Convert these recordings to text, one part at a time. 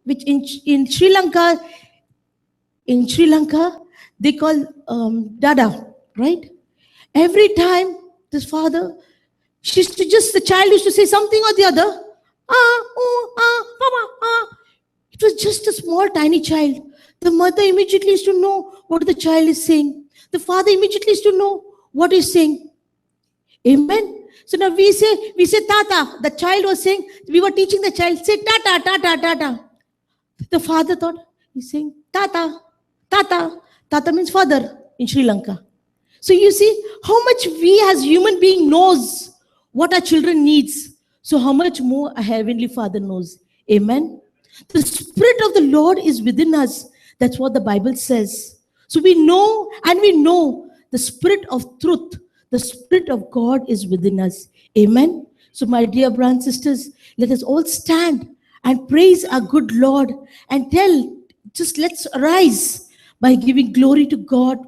which in Sri Lanka, they call Dada, right? Every time this father, the child used to say something or the other. Papa, It was just a small, tiny child. The mother immediately used to know what the child is saying. The father immediately used to know what he's saying. Amen. So now we say tata. The child was saying, we were teaching the child, say tata, tata, tata. The father thought, he's saying tata, tata. Tata means father in Sri Lanka. So you see how much we as human being knows what our children needs. So how much more a heavenly Father knows. Amen. The Spirit of the Lord is within us. That's what the Bible says. So we know the Spirit of truth, the Spirit of God is within us. Amen. So my dear brothers and sisters, let us all stand and praise our good Lord and let's arise by giving glory to God.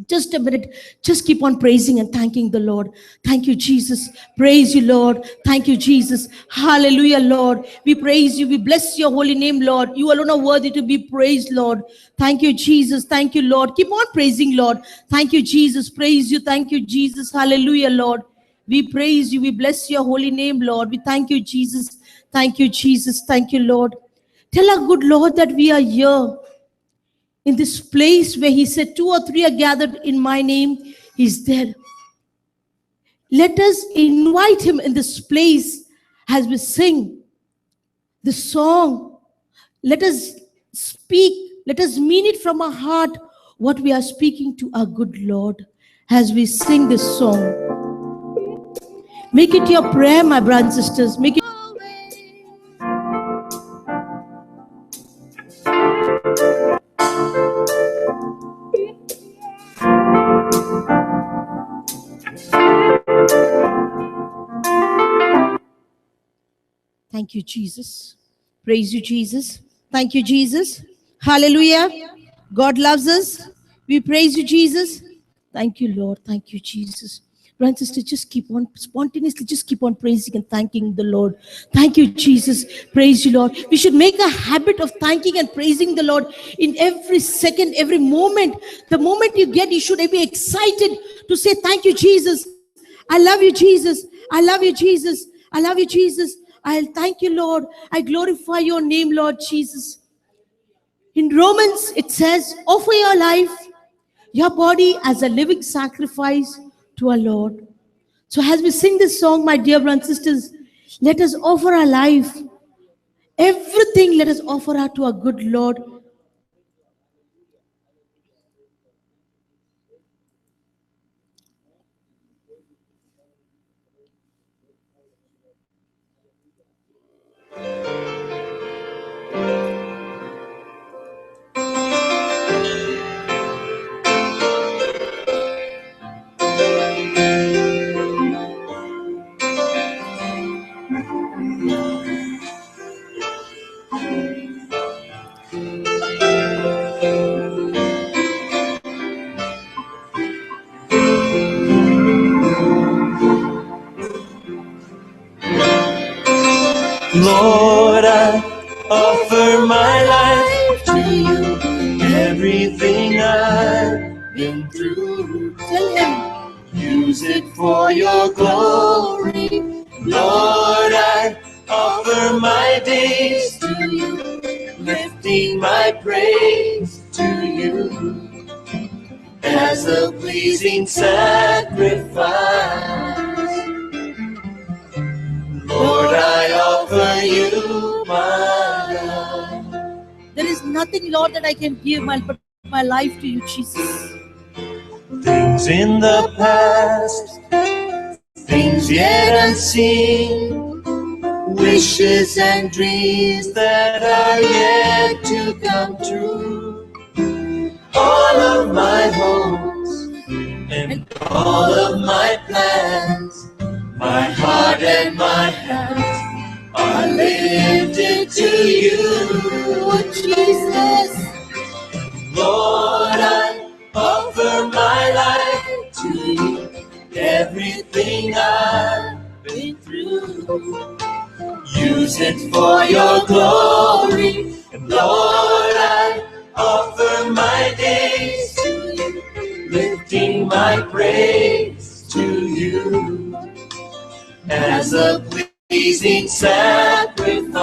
Just a minute. Just keep on praising and thanking the Lord. Thank you, Jesus. Praise you, Lord. Thank you, Jesus. Hallelujah, Lord. We praise you. We bless your holy name, Lord. You alone are worthy to be praised, Lord. Thank you, Jesus. Thank you, Lord. Keep on praising, Lord. Thank you, Jesus. Praise you. Thank you, Jesus. Hallelujah, Lord. We praise you. We bless your holy name, Lord. We thank you, Jesus. Thank you, Jesus. Thank you, Lord. Tell our good Lord that we are here. In this place where he said 2 or 3 are gathered in my name, he's there. Let us invite him in this place as we sing the song. Let us speak, let us mean it from our heart what we are speaking to our good Lord as we sing this song. Make it your prayer, my brothers and sisters. Make it. Thank you, Jesus. Praise you, Jesus. Thank you, Jesus. Hallelujah. God loves us. We praise you, Jesus. Thank you, Lord. Thank you, Jesus. Brothers and sisters, just keep on spontaneously, just keep on praising and thanking the Lord. Thank you, Jesus. Praise you, Lord. We should make a habit of thanking and praising the Lord in every second, every moment. The moment you get, you should be excited to say, thank you, Jesus. I love you, Jesus. I love you, Jesus. I love you, Jesus. I'll thank you, Lord. I glorify your name, Lord Jesus. In Romans, it says, offer your life, your body as a living sacrifice to our Lord. So as we sing this song, my dear brothers and sisters, let us offer our life. Everything let us offer our to our good Lord. Lord, I offer my life to you. Everything I've been through, use it for your glory. Lord, I offer my days to you, lifting my praise to you as a pleasing sacrifice. Lord, I offer you my life. There is nothing, Lord, that I can give but my life to you, Jesus. Things in the past, things yet unseen, wishes and dreams that are yet to come true. All of my hopes and all of my plans, my heart and my hands are lifted to you, Jesus. Lord, I offer my life to you. Everything I've been through, use it for your glory. And Lord, I offer my days to you, lifting my praise to you as a pleasing sacrifice.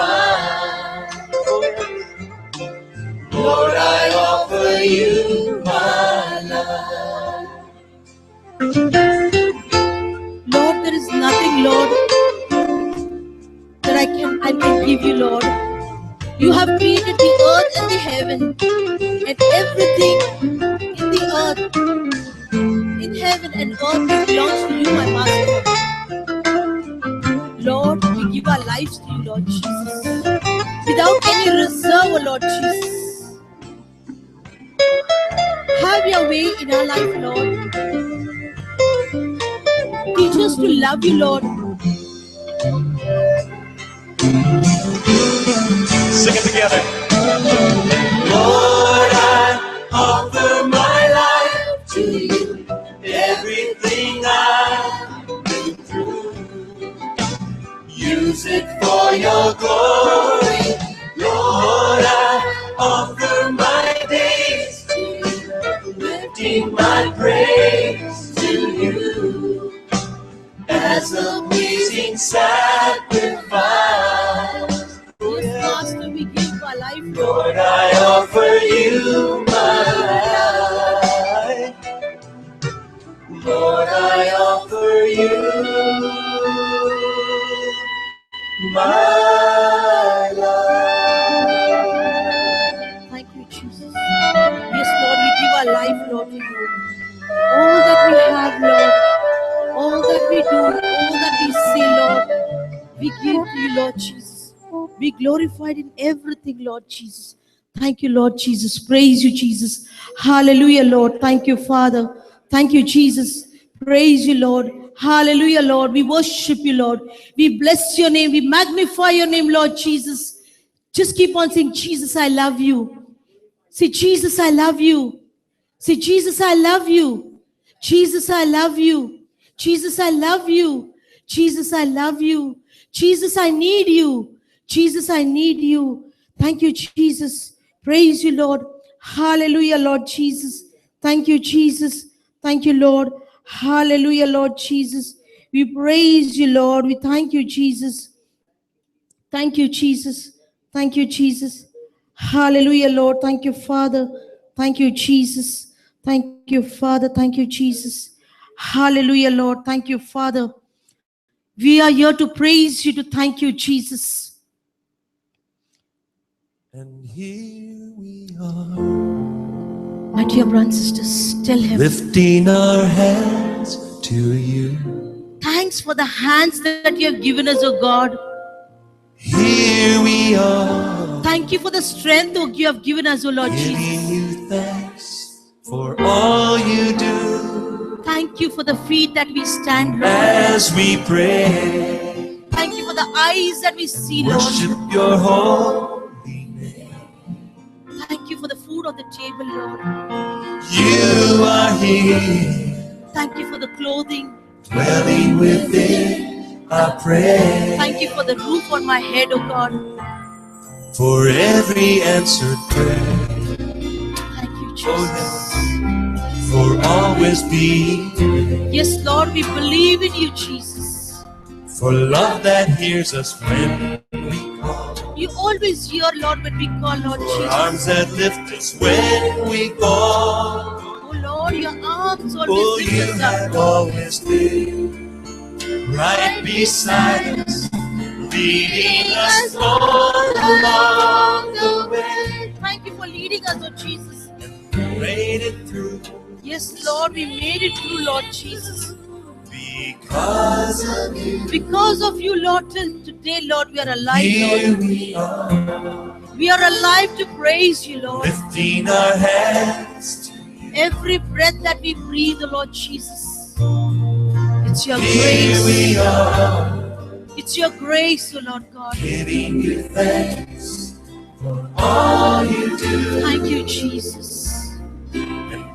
Lord, I offer you my life. Lord, there is nothing, Lord, that I can give you, Lord. You have created the earth and the heaven, and everything in the earth, in heaven and earth, belongs to you, my Master. Lord, we give our lives to you, Lord Jesus, without any reserve, oh Lord Jesus. Have your way in our life, Lord. Teach us to love you, Lord. Sing it together. Lord, I offer my life to you. Everything I've been through, use it for your glory. Lord, I offer my days to you, lifting my praise to you as a pleasing sacrifice. Yes, Master, we give our life, Lord. Lord, I offer you my life. Lord, I offer you my life. Thank you, Jesus. Yes, Lord, we give our life, Lord, to you. All that we have, Lord, all that we do, all that we say, Lord, we give to you, Lord Jesus. Be glorified in everything, Lord Jesus. Thank you, Lord Jesus. Praise you, Jesus. Hallelujah, Lord. Thank you, Father. Thank you, Jesus. Praise you, Lord. Hallelujah, Lord. We worship you, Lord. We bless your name. We magnify your name, Lord Jesus. Just keep on saying, Jesus, I love you. Say, Jesus, I love you. Say, Jesus, I love you. Jesus, I love you. Jesus, I love you. Jesus, I love you. Jesus, I need you. Jesus, I need you. Thank you, Jesus. Praise you, Lord. Hallelujah, Lord Jesus. Thank you, Jesus. Thank you, Lord. Hallelujah, Lord Jesus. We praise you, Lord. We thank you, Jesus. Thank you, Jesus. Thank you, Jesus. Hallelujah, Lord. Thank you, Father. Thank you, Jesus. Thank you, Father. Thank you, Jesus. Hallelujah, Lord. Thank you, Father. We are here to praise you, to thank you, Jesus. And here we are, My dear brothers and sisters, tell him, lifting our hands to you. thanks for the hands that you have given us, oh God. Here we are, Thank you for the strength that you have given us, oh Lord giving Jesus. you thanks for all you do. Thank you for the feet that we stand, Lord. As we pray, Thank you for the eyes that we see, Lord. worship your holy name. Thank you for the food on the table, Lord. You are here, Thank you for the clothing. dwelling within, I pray. Thank you for the roof on my head, oh God. For every answered prayer, Thank you, Jesus. for always being, Yes, Lord, we believe in you, Jesus. for love that hears us when we call, You always hear, Lord, when we call, Lord for Jesus. arms that lift us when we fall. Oh Lord, your arms Oh, always you lift us up. have always been right beside us, leading us all along the way. Thank you for leading us, oh Jesus. Made it through Yes, Lord, we made it through, Lord Jesus. because of you. Because of you, Lord, till today, Lord, we are alive, Here Lord. we are, We are alive to praise you, Lord. lifting our hands. Every breath that we breathe, oh Lord Jesus. It's your Here we grace. are, It's your grace, oh Lord God. giving you thanks for all you do. Thank you, Jesus.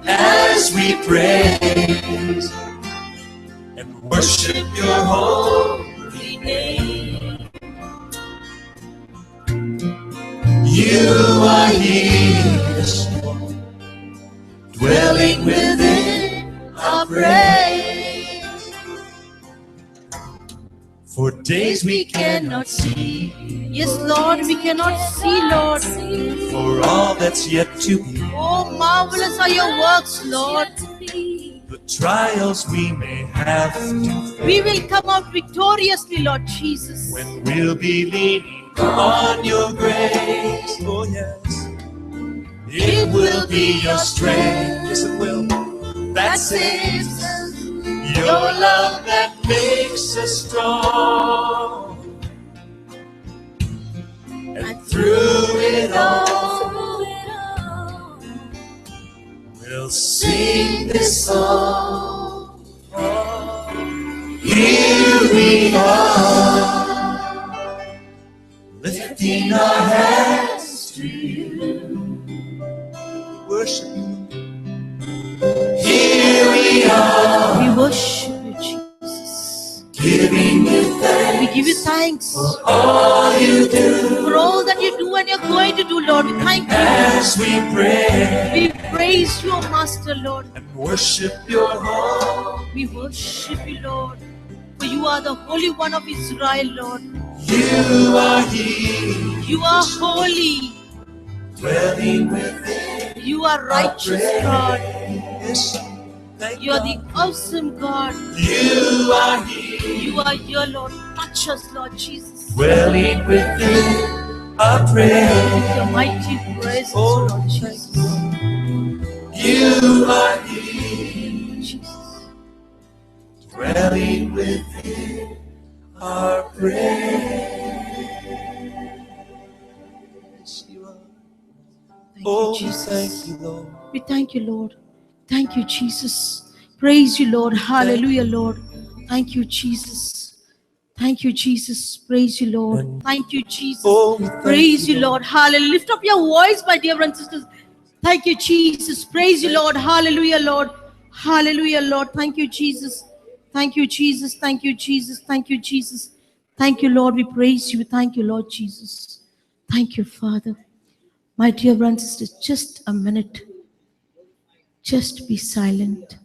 As we praise and worship your holy name. You are here this morning, dwelling within our praise. For days we cannot see, Yes, Lord, we cannot see, Lord. for all that's yet to be, Oh, marvelous are your works, Lord. the trials we may have to We face, will come out victoriously, Lord Jesus. when we'll be leaning on your grace. Oh yes, it will be your strength, yes it will, that saves us, your love that makes us strong. And through it all, we'll sing this song. Here we are, lifting our hands to you, worship you. Here we are, We worship you, Jesus. giving you thanks We give you thanks for all you do. for all that you do and you're going to do, Lord. We thank you. As we pray We praise you, Master, Lord. and worship your home, We worship you, Lord. For you are the Holy One of Israel, Lord. you are here, You are holy. dwelling within You are righteous, God. us. Thank You are the God. awesome God. You are here, You are here, Lord. Touch us, Lord Jesus. dwelling within our praise. Your mighty presence, Oh, Lord thank Jesus. You are here, Jesus. dwelling within our praise. You are. Thank Oh, you, we Jesus. thank you, Lord. We thank you, Lord. Thank you, Jesus. Praise you, Lord. Hallelujah, Lord. Thank you, Jesus. Thank you, Jesus. Praise you, Lord. Thank you, Jesus. Oh, we thank Praise you, you, Lord. Hallelujah. Lift up your voice, my dear brothers and sisters. Thank you, Jesus. Praise you, Lord. Hallelujah, Lord. Hallelujah, Lord. Thank you, Jesus. Thank you, Jesus. Thank you, Jesus. Thank you, Jesus. Thank you, Lord. We praise you. Thank you, Lord Jesus. Thank you, Father. My dear brothers and sisters, just a minute. Just be silent.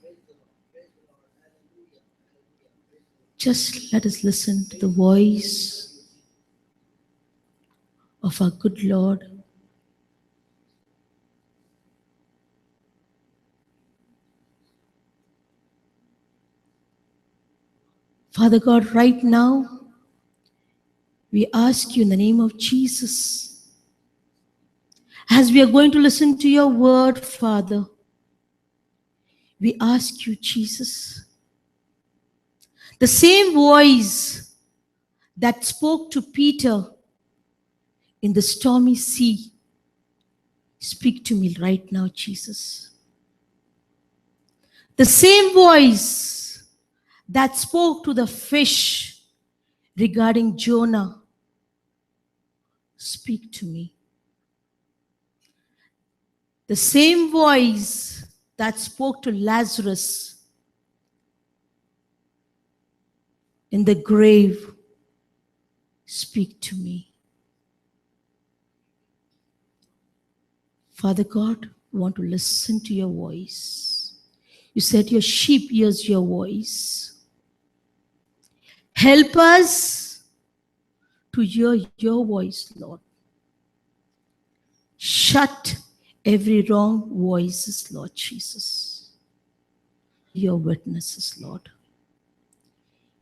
Just let us listen to the voice of our good Lord. Father God, right now, we ask you in the name of Jesus, as we are going to listen to your word, Father, we ask you, Jesus, the same voice that spoke to Peter in the stormy sea, speak to me right now, Jesus. The same voice that spoke to the fish regarding Jonah, speak to me. The same voice that spoke to Lazarus in the grave, speak to me. Father God, we want to listen to your voice. You said your sheep hears your voice. Help us to hear your voice, Lord. Shut every wrong voices, Lord Jesus. Your witnesses, Lord.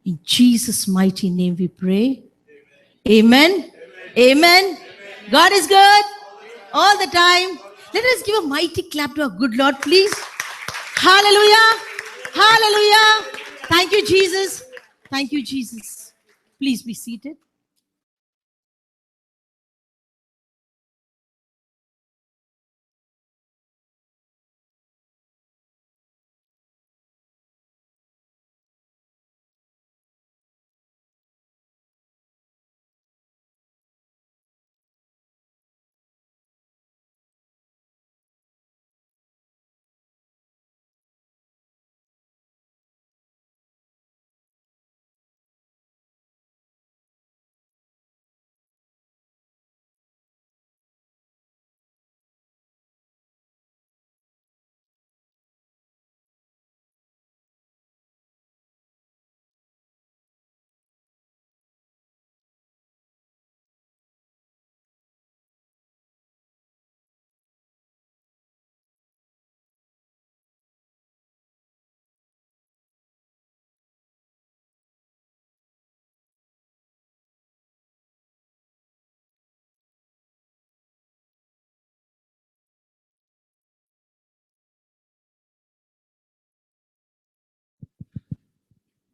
In Jesus' mighty name we pray. Amen. Amen. God is good all the time. Let us give a mighty clap to our good Lord, please. Hallelujah. Hallelujah. Thank you, Jesus. Thank you, Jesus. Please be seated.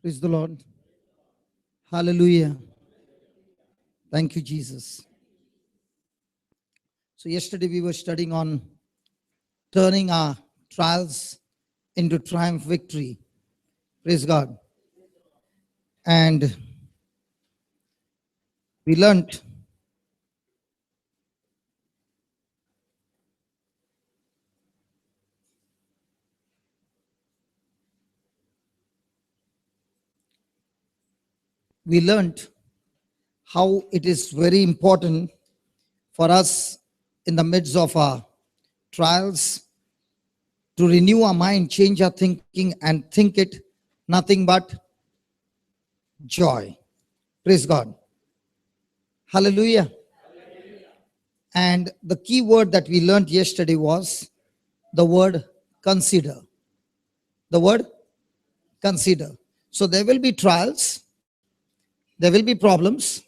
Praise the Lord. Hallelujah. Thank you, Jesus. So, yesterday we were studying on turning our trials into triumph victory. Praise God. And we learnt how it is very important for us in the midst of our trials to renew our mind, change our thinking, and think it nothing but joy. Praise God. Hallelujah. And the key word that we learned yesterday was the word consider. The word consider. So there will be trials, there will be problems,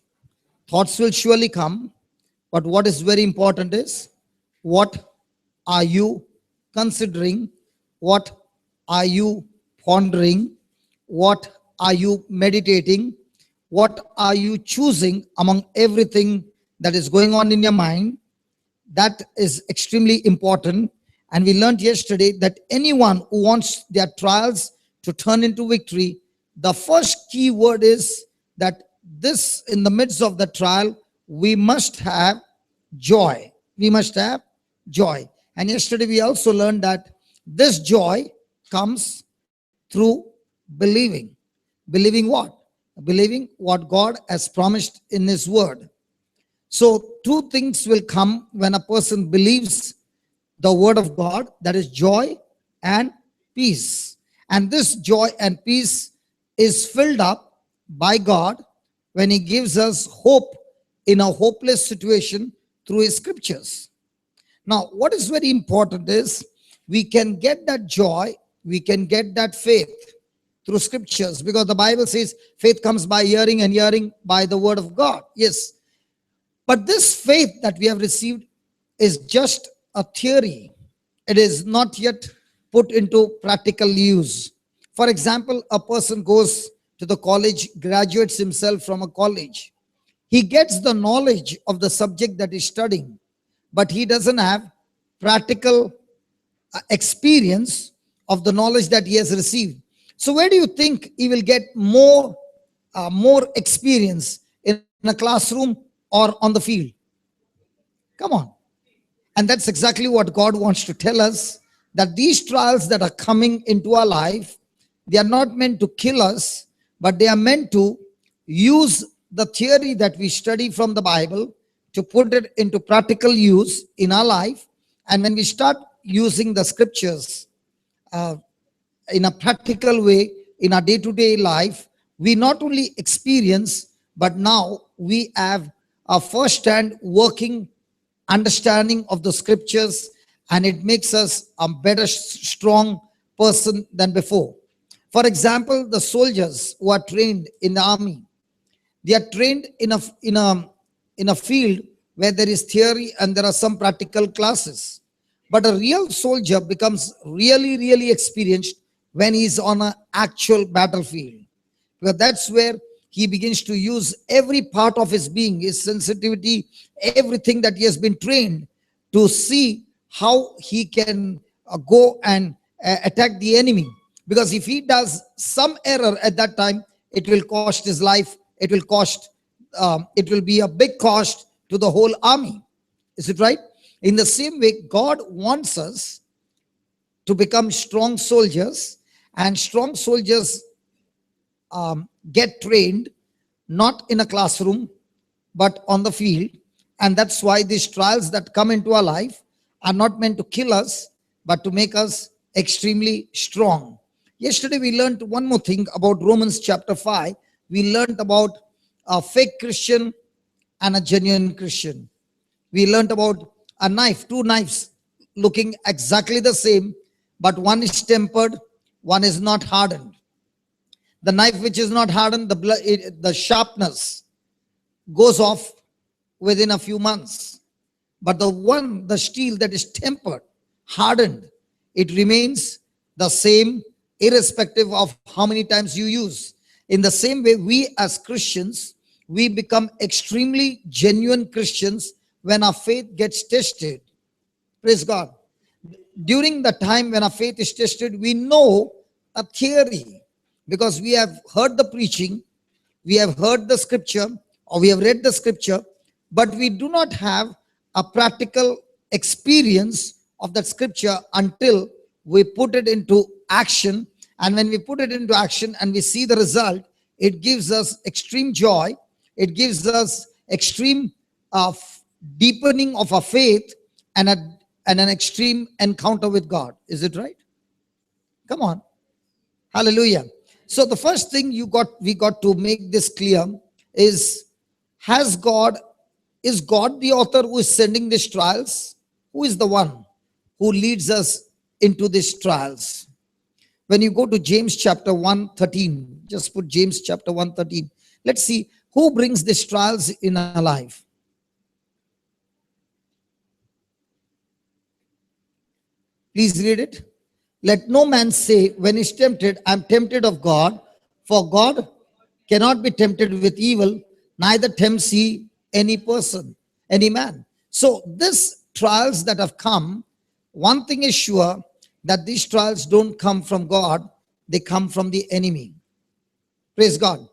thoughts will surely come. But what is very important is, what are you considering? What are you pondering? What are you meditating? What are you choosing among everything that is going on in your mind? That is extremely important. And we learned yesterday that anyone who wants their trials to turn into victory, the first key word is that this, in the midst of the trial, we must have joy. We must have joy. And yesterday we also learned that this joy comes through believing. Believing what? Believing what God has promised in His Word. So, two things will come when a person believes the Word of God, that is joy and peace. And this joy and peace is filled up by God when He gives us hope in a hopeless situation through His scriptures. Now, what is very important is we can get that joy, we can get that faith through scriptures, because the Bible says faith comes by hearing and hearing by the word of God. Yes. But this faith that we have received is just a theory. It is not yet put into practical use. For example, a person goes to the college, graduates himself from a college. He gets the knowledge of the subject that he's studying, but he doesn't have practical experience of the knowledge that he has received. So where do you think he will get more experience, in a classroom or on the field? Come on. And that's exactly what God wants to tell us, that these trials that are coming into our life, they are not meant to kill us, but they are meant to use the theory that we study from the Bible to put it into practical use in our life. And when we start using the scriptures in a practical way in our day-to-day life, we not only experience, but now we have a first-hand working understanding of the scriptures, and it makes us a better, strong person than before. For example, the soldiers who are trained in the army, they are trained in a field where there is theory and there are some practical classes. But a real soldier becomes really, really experienced when he's on an actual battlefield. Because that's where he begins to use every part of his being, his sensitivity, everything that he has been trained to see how he can go and attack the enemy. Because if he does some error at that time, it will cost his life. It will be a big cost to the whole army. Is it right? In the same way, God wants us to become strong soldiers, and strong soldiers get trained not in a classroom but on the field. And that's why these trials that come into our life are not meant to kill us, but to make us extremely strong. Yesterday we learned one more thing about Romans chapter 5. We learned about a fake Christian and a genuine Christian. We learned about a knife, two knives looking exactly the same, but one is tempered, one is not hardened. The knife which is not hardened, the sharpness goes off within a few months. But the steel that is tempered, hardened, it remains the same irrespective of how many times you use. In the same way, we as Christians, we become extremely genuine Christians when our faith gets tested. Praise God. During the time when our faith is tested, we know a theory because we have heard the preaching, we have heard the scripture, or we have read the scripture, but we do not have a practical experience of that scripture until we put it into action. And when we put it into action and we see the result, it gives us extreme joy. It gives us extreme deepening of our faith and an extreme encounter with God. Is it right? Come on. Hallelujah. So the first thing we got to make this clear is, is God the author who is sending these trials? Who is the one who leads us into these trials? When you go to James chapter 1:13, just put James chapter 1:13. Let's see who brings these trials in our life. Please read it. Let no man say when he's tempted, I'm tempted of God, for God cannot be tempted with evil, neither tempts he any person, any man. So these trials that have come, one thing is sure, that these trials don't come from God, they come from the enemy. Praise God.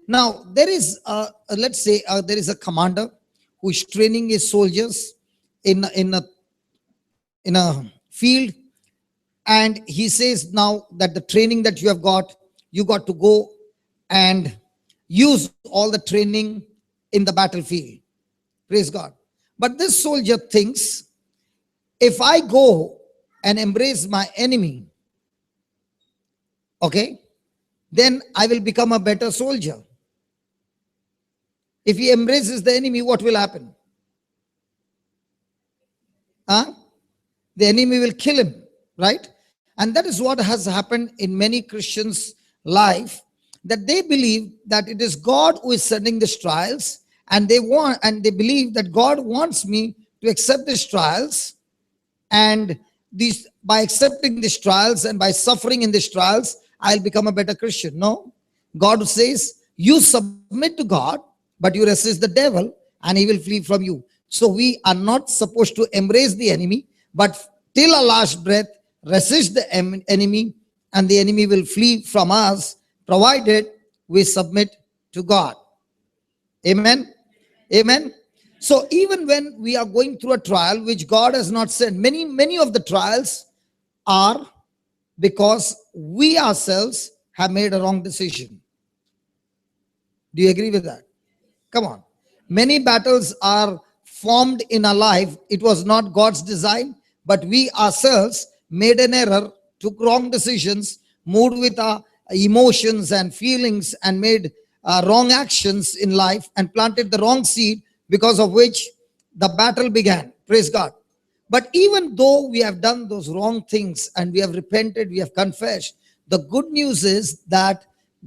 Now, there is, let's say, there is a commander who is training his soldiers in a field, and he says now that the training that you have got, you got to go and use all the training in the battlefield. Praise God. But this soldier thinks, if I go and embrace my enemy, okay, then I will become a better soldier. If he embraces the enemy, what will happen? The enemy will kill him, right? And that is what has happened in many Christians' life, that they believe that it is God who is sending these trials, and they believe that God wants me to accept these trials, and by accepting these trials and by suffering in these trials, I'll become a better Christian. No. God says, you submit to God, but you resist the devil and he will flee from you. So we are not supposed to embrace the enemy, but till our last breath, resist the enemy, and the enemy will flee from us, provided we submit to God. Amen. Amen. So even when we are going through a trial which God has not sent, many of the trials are because we ourselves have made a wrong decision. Do you agree with that? Come on. Many battles are formed in our life. It was not God's design, but we ourselves made an error, took wrong decisions, moved with our emotions and feelings, and made wrong actions in life and planted the wrong seed, because of which the battle began. Praise God. But even though we have done those wrong things and we have repented, we have confessed, the good news is that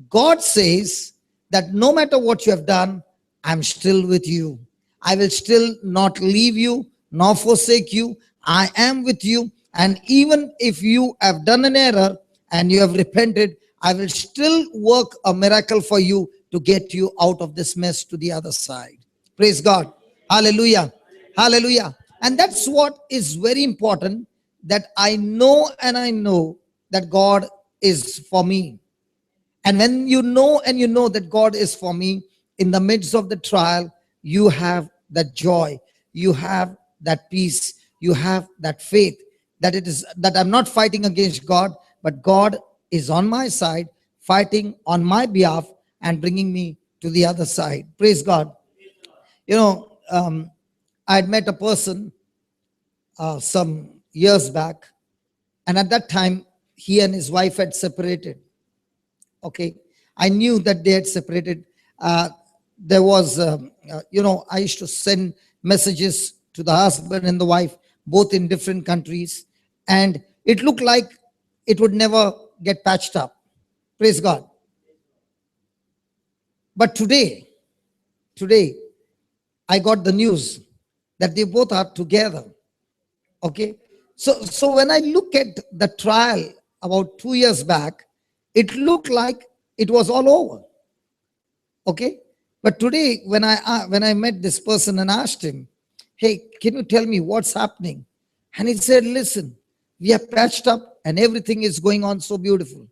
God says that no matter what you have done, I'm still with you. I will still not leave you nor forsake you. I am with you. And even if you have done an error and you have repented, I will still work a miracle for you to get you out of this mess to the other side. Praise God. Hallelujah. Hallelujah. And that's what is very important, that I know that God is for me. And when you know that God is for me, in the midst of the trial, you have that joy, you have that peace, you have that faith that I'm not fighting against God, but God is on my side, fighting on my behalf and bringing me to the other side. Praise God. You know, I had met a person some years back, and at that time, he and his wife had separated. Okay, I knew that they had separated. There was, I used to send messages to the husband and the wife, both in different countries, and it looked like it would never get patched up. Praise God. But today, I got the news that they both are together. Okay, so when I look at the trial about 2 years back, it looked like it was all over. Okay. But today, when I met this person and asked him, "Hey, can you tell me what's happening?" And he said, "Listen, we are patched up and everything is going on so beautiful.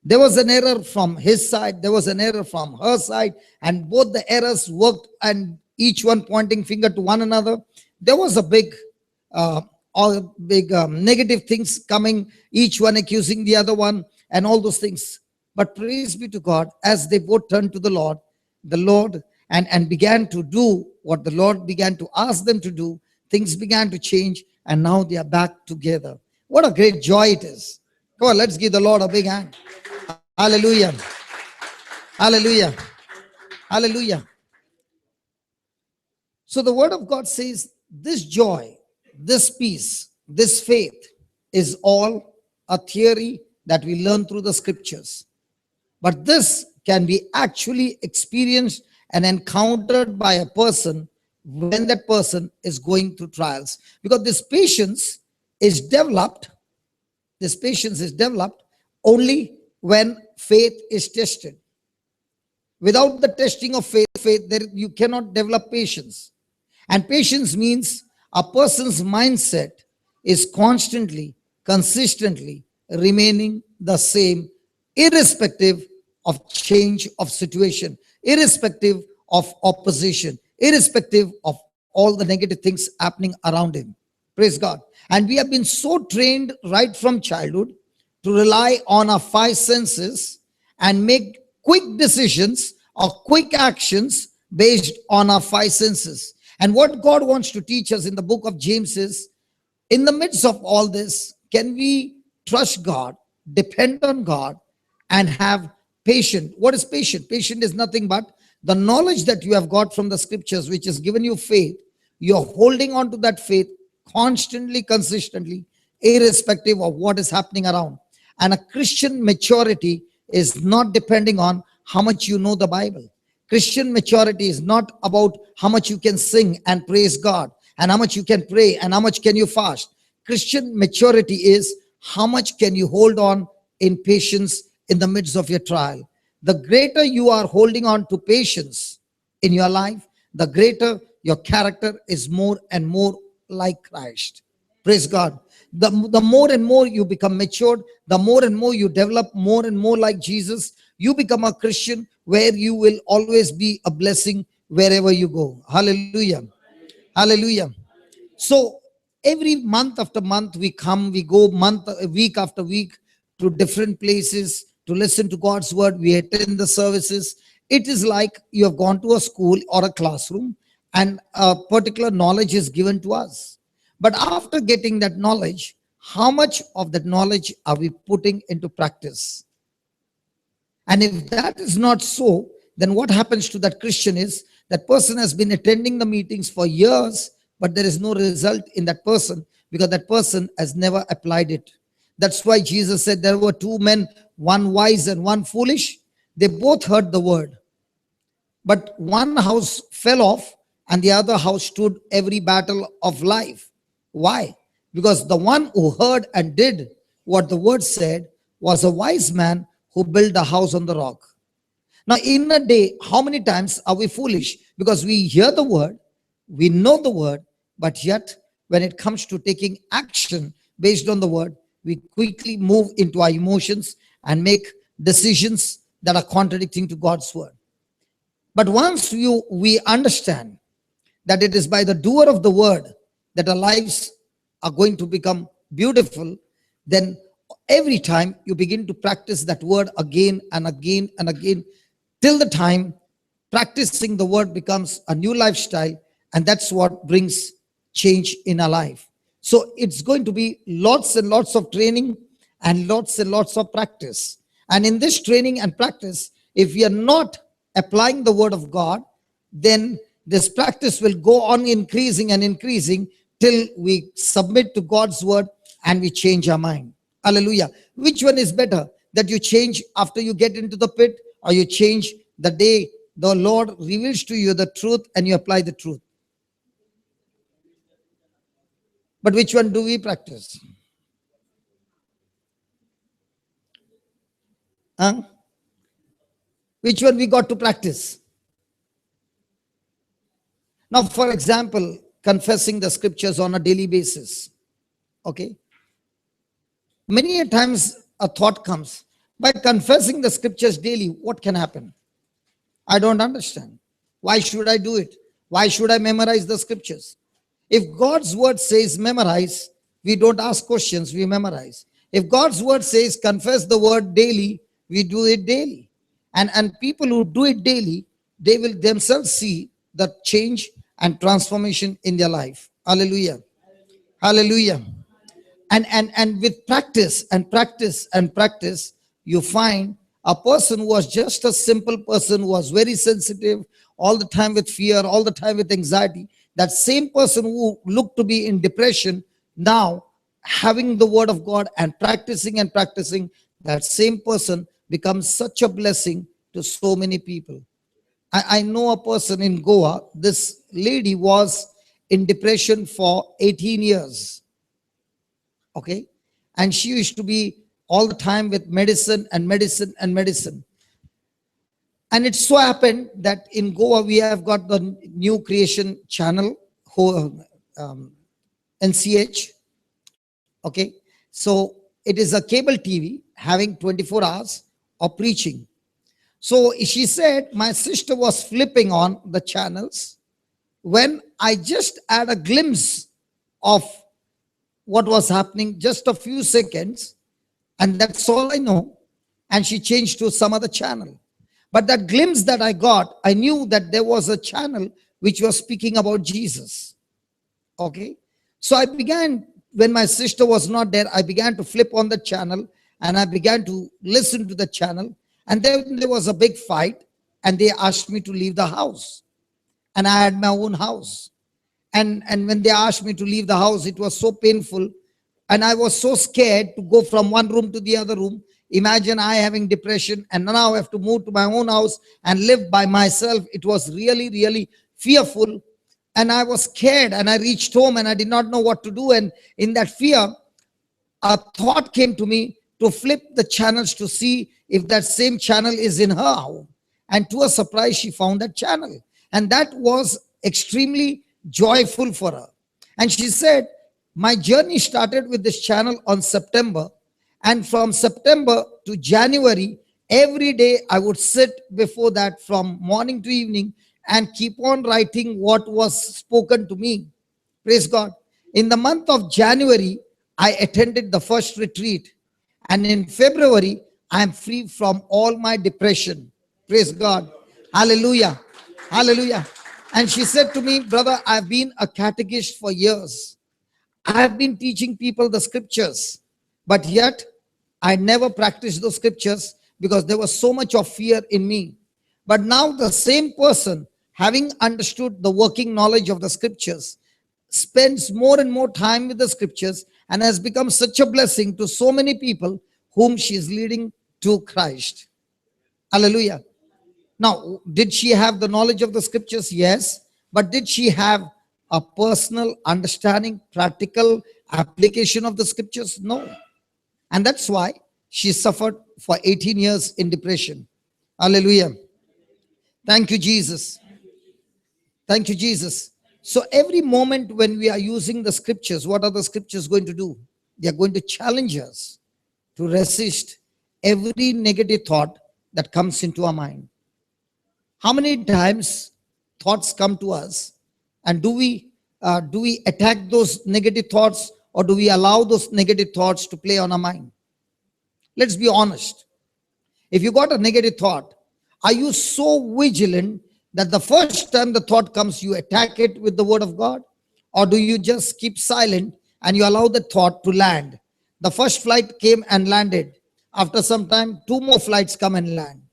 There was an error from his side, there was an error from her side, and both the errors worked, and each one pointing finger to one another. There was a uh, big negative things coming, each one accusing the other one, and all those things. But praise be to God, as they both turned to the Lord, and began to do what the Lord began to ask them to do, things began to change, and now they are back together. What a great joy it is. Come on, let's give the Lord a big hand. Hallelujah. Hallelujah. Hallelujah. So the word of God says this joy, this peace, this faith is all a theory that we learn through the scriptures. But this can be actually experienced and encountered by a person when that person is going through trials. Because is developed, this patience is developed only when faith is tested. Without the testing of faith there, you cannot develop patience. And patience means a person's mindset is constantly, consistently remaining the same, irrespective of change of situation, irrespective of opposition, irrespective of all the negative things happening around him. Praise God. And we have been so trained right from childhood to rely on our five senses and make quick decisions or quick actions based on our five senses. And what God wants to teach us in the book of James is, in the midst of all this, can we trust God, depend on God, and have patience? What is patient? Patient is nothing but the knowledge that you have got from the scriptures, which has given you faith. You're holding on to that faith constantly, consistently, irrespective of what is happening around. And a Christian maturity is not depending on how much you know the Bible. Christian maturity is not about how much you can sing and praise God, and how much you can pray, and how much can you fast. Christian maturity is how much can you hold on in patience in the midst of your trial. The greater you are holding on to patience in your life, the greater your character is more and more like Christ. Praise God. The more and more you become matured, the more and more you develop more and more like Jesus, you become a Christian where you will always be a blessing wherever you go. Hallelujah. Hallelujah. So every month after month we come, we go week after week to different places to listen to God's word. We attend the services. It is like you have gone to a school or a classroom and a particular knowledge is given to us. But after getting that knowledge, how much of that knowledge are we putting into practice? And if that is not so, then what happens to that Christian is that person has been attending the meetings for years, but there is no result in that person because that person has never applied it. That's why Jesus said there were two men, one wise and one foolish. They both heard the word, but one house fell off and the other house stood every battle of life. Why? Because the one who heard and did what the word said was a wise man who built a house on the rock. Now, in a day, how many times are we foolish? Because we hear the word, we know the word, but yet when it comes to taking action based on the word, we quickly move into our emotions and make decisions that are contradicting to God's word. But once we understand that it is by the doer of the word that our lives are going to become beautiful, then every time you begin to practice that word again and again and again, till the time practicing the word becomes a new lifestyle, and that's what brings change in our life. So it's going to be lots and lots of training and lots of practice. And in this training and practice, if we are not applying the word of God, then this practice will go on increasing and increasing till we submit to God's word and we change our mind. Hallelujah. Which one is better? That you change after you get into the pit, or you change the day the Lord reveals to you the truth and you apply the truth? But which one do we practice? Huh? Which one we got to practice? Now, for example, confessing the scriptures on a daily basis. Okay. Many a times a thought comes, by confessing the scriptures daily, what can happen? I don't understand. Why should I do it? Why should I memorize the scriptures? If God's word says memorize, we don't ask questions, we memorize. If God's word says confess the word daily, we do it daily. And people who do it daily, they will themselves see the change and transformation in their life. Hallelujah. Hallelujah. And with practice and practice and practice, you find a person who was just a simple person, who was very sensitive, all the time with fear, all the time with anxiety, that same person who looked to be in depression, now having the word of God and practicing, that same person becomes such a blessing to so many people. I know a person in Goa. This lady was in depression for 18 years. Okay. And she used to be all the time with medicine and medicine and medicine. And it so happened that in Goa, we have got the new creation channel, NCH. Okay. So it is a cable TV having 24 hours of preaching. So she said, my sister was flipping on the channels when I just had a glimpse of what was happening, just a few seconds, and that's all I know. And she changed to some other channel. But that glimpse that I got, I knew that there was a channel which was speaking about Jesus. Okay. So I began, when my sister was not there, I began to flip on the channel and I began to listen to the channel. And then there was a big fight and they asked me to leave the house. And I had my own house. And when they asked me to leave the house, it was so painful. And I was so scared to go from one room to the other room. Imagine I having depression and now I have to move to my own house and live by myself. It was really, really fearful. And I was scared and I reached home and I did not know what to do. And in that fear, a thought came to me to flip the channels to see if that same channel is in her home. And to her surprise, she found that channel. And that was extremely joyful for her. And she said, my journey started with this channel on September. And from September to January, every day I would sit before that from morning to evening and keep on writing what was spoken to me. Praise God. In the month of January, I attended the first retreat. And in February, I am free from all my depression. Praise God. Hallelujah. Hallelujah. And she said to me, brother, I've been a catechist for years. I have been teaching people the scriptures, but yet I never practiced those scriptures because there was so much of fear in me. But now the same person, having understood the working knowledge of the scriptures, spends more and more time with the scriptures and has become such a blessing to so many people whom she is leading to Christ. Hallelujah. Now, did she have the knowledge of the scriptures? Yes. But did she have a personal understanding, practical application of the scriptures? No. And that's why she suffered for 18 years in depression. Hallelujah. Thank you, Jesus. Thank you, Jesus. So every moment when we are using the scriptures, what are the scriptures going to do? They are going to challenge us to resist every negative thought that comes into our mind. How many times thoughts come to us, and do we attack those negative thoughts, or do we allow those negative thoughts to play on our mind? Let's be honest. If you got a negative thought, are you so vigilant that the first time the thought comes, you attack it with the word of God? Or do you just keep silent and you allow the thought to land? The first flight came and landed. After some time, 2 more flights come and land.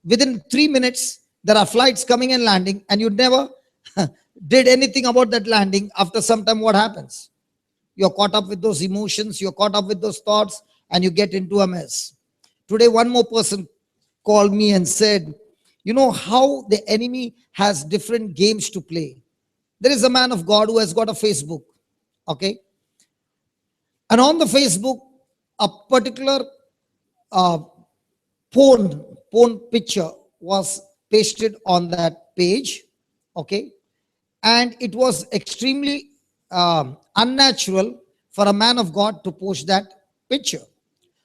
Within 3 minutes, there are flights coming and landing, and you never did anything about that landing. After some time, what happens? You're caught up with those emotions, you're caught up with those thoughts, and you get into a mess. Today, one more person called me and said, you know how the enemy has different games to play. There is a man of God who has got a Facebook, okay? And on the Facebook, a particular porn picture was pasted on that page, okay? and it was extremely unnatural for a man of God to post that picture.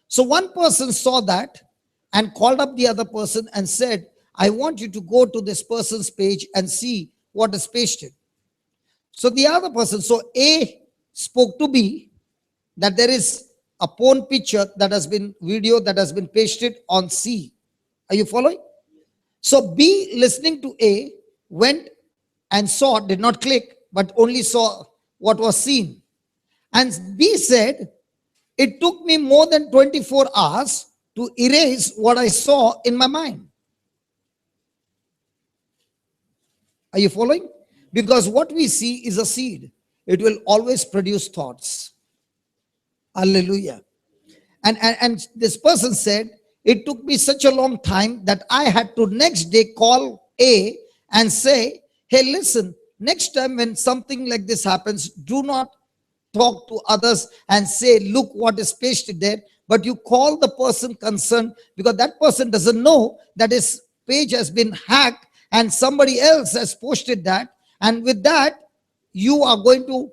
So one person saw that and called up the other person and said, I want you to go to this person's page and see what is pasted. So the other person, so A spoke to B that there is a porn picture that has been video that has been pasted on C. Are you following? So B, listening to A, went and saw, did not click, but only saw what was seen. And B said, it took me more than 24 hours to erase what I saw in my mind. Are you following? Because what we see is a seed. It will always produce thoughts. Hallelujah. And this person said, it took me such a long time that I had to next day call A and say, hey, listen, next time when something like this happens, do not talk to others and say, look what is pasted there, but you call the person concerned, because that person doesn't know that his page has been hacked and somebody else has posted that. And with that, you are going to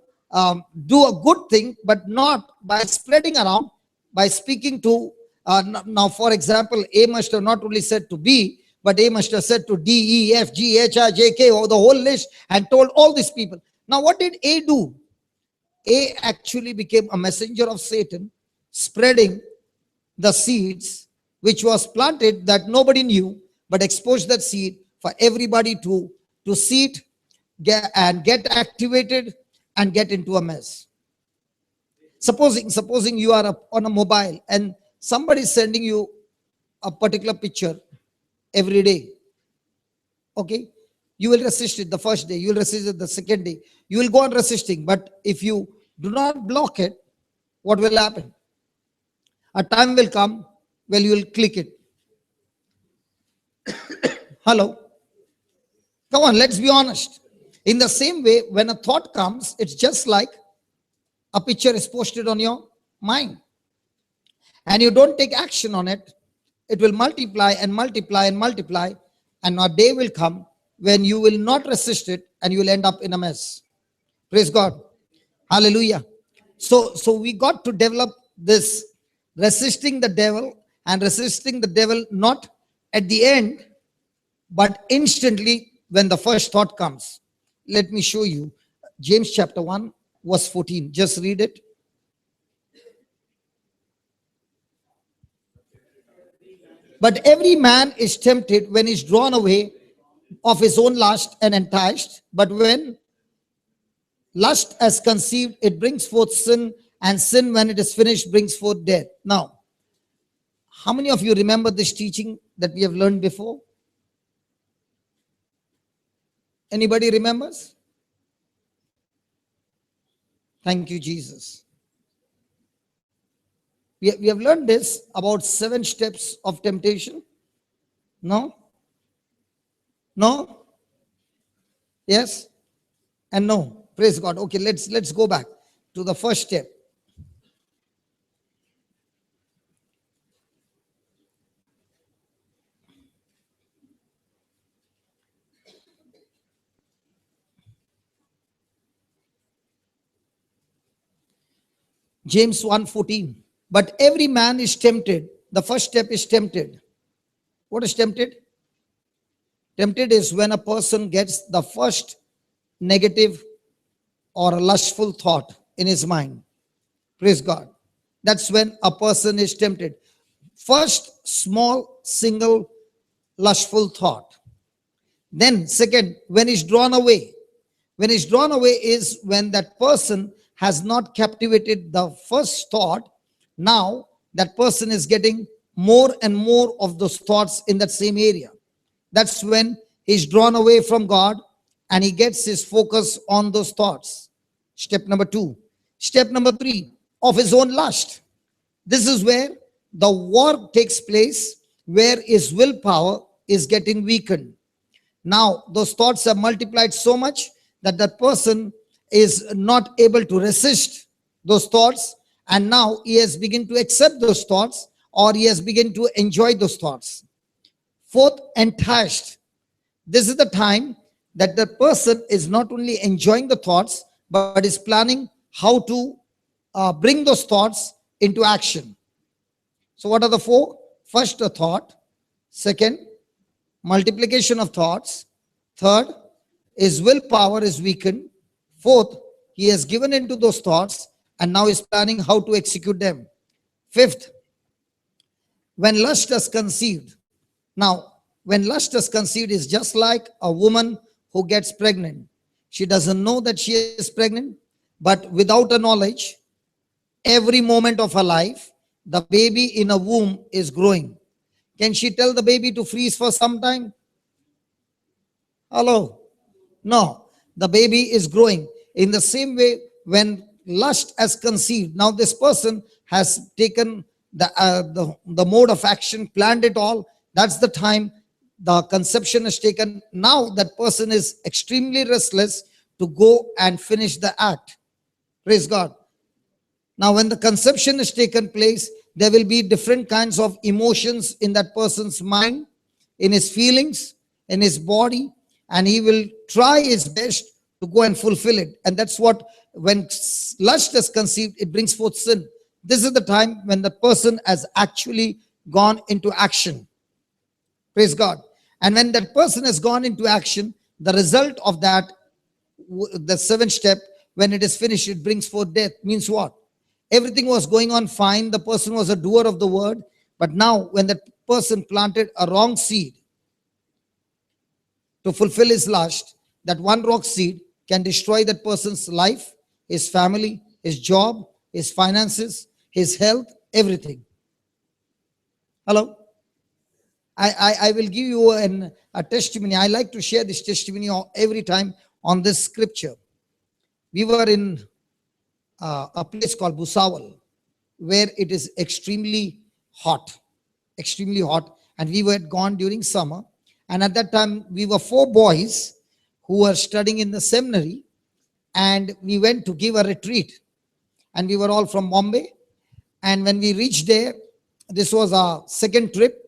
do a good thing, but not by spreading around, by speaking to, now for example, A must have not only said to B, but A must have said to D, E, F, G, H, I, J, K, or the whole list, and told all these people. Now what did A do? A actually became a messenger of Satan, spreading the seeds which was planted that nobody knew, but exposed that seed for everybody to see it, get activated and get into a mess. Supposing you are on a mobile and somebody is sending you a particular picture every day. Okay, you will resist it the first day, you will resist it the second day, you will go on resisting. But if you do not block it, what will happen? A time will come when you will click it. Hello? Come on, let's be honest. In the same way, when a thought comes, it's just like a picture is posted on your mind. And you don't take action on it, it will multiply and multiply and multiply. And a day will come when you will not resist it and you will end up in a mess. Praise God. Hallelujah. So we got to develop this resisting the devil, and resisting the devil not at the end, but instantly when the first thought comes. Let me show you. James chapter 1, verse 14. Just read it. But every man is tempted when he's drawn away of his own lust and enticed. But when lust has conceived, it brings forth sin, and sin, when it is finished, brings forth death. Now, how many of you remember this teaching that we have learned before? Anybody remembers? Thank you, Jesus. We have learned this about 7 steps of temptation. No? No? Yes? And no. Praise God. Okay, let's go back to the first step. James 1:14. But every man is tempted. The first step is tempted. What is tempted? Tempted is when a person gets the first negative or a lustful thought in his mind. Praise God. That's when a person is tempted. First, small, single, lustful thought. Then, second, when he's drawn away. When he's drawn away is when that person has not captivated the first thought. Now, that person is getting more and more of those thoughts in that same area. That's when he's drawn away from God and he gets his focus on those thoughts. Step number 2. Step number 3, of his own lust. This is where the war takes place, where his willpower is getting weakened. Now, those thoughts have multiplied so much that the person is not able to resist those thoughts, and now he has begun to accept those thoughts, or he has begun to enjoy those thoughts. Fourth, enticed. This is the time that the person is not only enjoying the thoughts, but is planning how to bring those thoughts into action. So what are the four? First, a thought. Second, multiplication of thoughts. Third, his willpower is weakened. Fourth, he has given into those thoughts and now is planning how to execute them. Fifth, when lust is conceived. Now, when lust is conceived is just like a woman who gets pregnant. She doesn't know that she is pregnant, but without a knowledge, every moment of her life, the baby in a womb is growing. Can she tell the baby to freeze for some time? Hello? No. The baby is growing. In the same way, when lust has conceived, now this person has taken the mode of action, planned it all. That's the time the conception is taken. Now that person is extremely restless to go and finish the act. Praise God. Now when the conception is taken place, there will be different kinds of emotions in that person's mind, in his feelings, in his body, and he will try his best to go and fulfill it. And that's what, when lust is conceived, it brings forth sin. This is the time when the person has actually gone into action. Praise God. And when that person has gone into action, the result of that, the seventh step, when it is finished, it brings forth death. Means what? Everything was going on fine. The person was a doer of the word. But now when that person planted a wrong seed to fulfill his lust, that one wrong seed can destroy that person's life, his family, his job, his finances, his health, everything. Hello? I will give you a testimony. I like to share this testimony every time on this scripture. We were in a place called Busawal, where it is extremely hot, and we were gone during summer. And at that time, we were 4 boys who were studying in the seminary, and we went to give a retreat. And we were all from Bombay. And when we reached there, this was our second trip.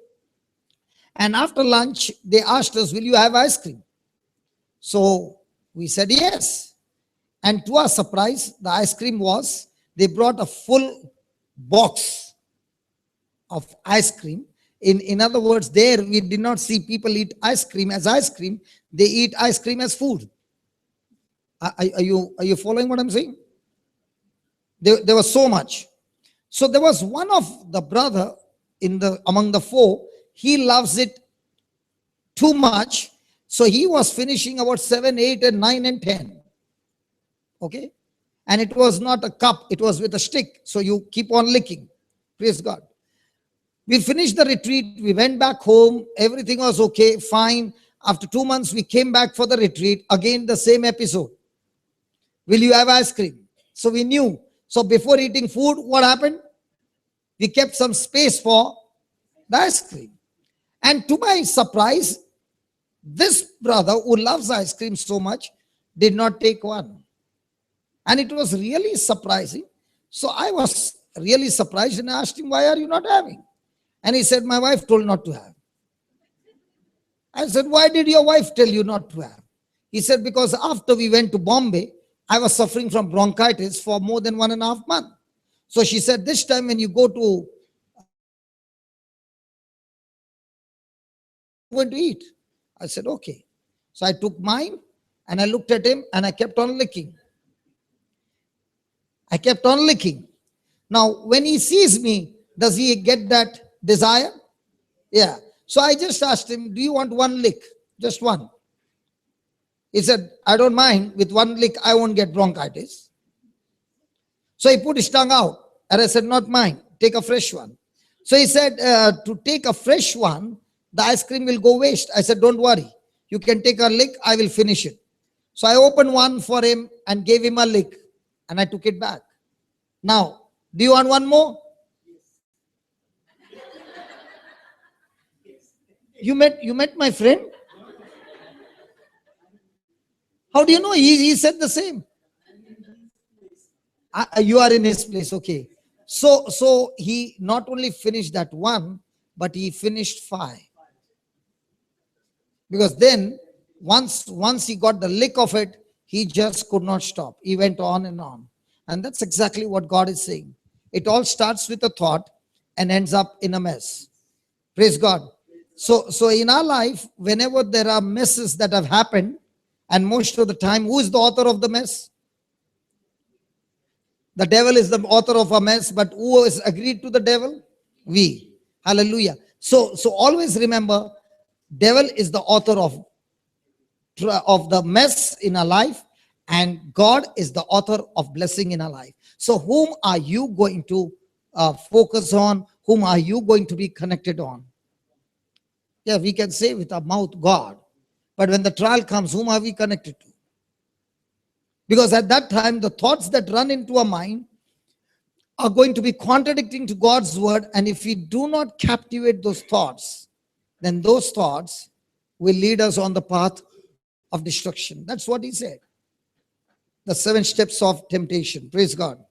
And after lunch, they asked us, will you have ice cream? So we said yes. And to our surprise, the ice cream was, they brought a full box of ice cream. In other words, there we did not see people eat ice cream as ice cream. They eat ice cream as food. Are you following what I'm saying? There was so much. So there was one of the brother among the 4, he loves it too much. So he was finishing about 7, 8, and 9, and 10. Okay? And it was not a cup, it was with a stick. So you keep on licking. Praise God. We finished the retreat. We went back home. Everything was okay, fine. After 2 months, we came back for the retreat. Again, the same episode. Will you have ice cream? So we knew. So before eating food, what happened? We kept some space for the ice cream. And to my surprise, this brother who loves ice cream so much did not take one. And it was really surprising. So I was really surprised and asked him, why are you not having? And he said, my wife told not to have. I said, why did your wife tell you not to have? He said, because after we went to Bombay, I was suffering from bronchitis for more than 1.5 months. So she said, this time when you go to going to eat. I said, okay. So I took mine and I looked at him and I kept on licking. I kept on licking. Now, when he sees me, does he get that desire? Yeah. So I just asked him, do you want one lick? Just one. He said, I don't mind. With one lick, I won't get bronchitis. So he put his tongue out. And I said, not mine. Take a fresh one. So he said, to take a fresh one, the ice cream will go waste. I said, don't worry. You can take a lick. I will finish it. So I opened one for him and gave him a lick. And I took it back. Now, do you want one more? You met my friend? How do you know? He said the same. You are in his place. Okay. So he not only finished that one, but he finished 5. Because then once he got the lick of it, he just could not stop. He went on and on. And that's exactly what God is saying. It all starts with a thought and ends up in a mess. Praise God. So in our life, whenever there are messes that have happened, and most of the time, who is the author of the mess? The devil is the author of a mess, but who has agreed to the devil? We. Hallelujah. So always remember, devil is the author of the mess in our life, and God is the author of blessing in our life. So whom are you going to focus on? Whom are you going to be connected on? Yeah, we can say with our mouth God, but when the trial comes, whom are we connected to? Because at that time, the thoughts that run into our mind are going to be contradicting to God's word, and if we do not captivate those thoughts, then those thoughts will lead us on the path of destruction. That's what he said. The 7 steps of temptation. Praise God.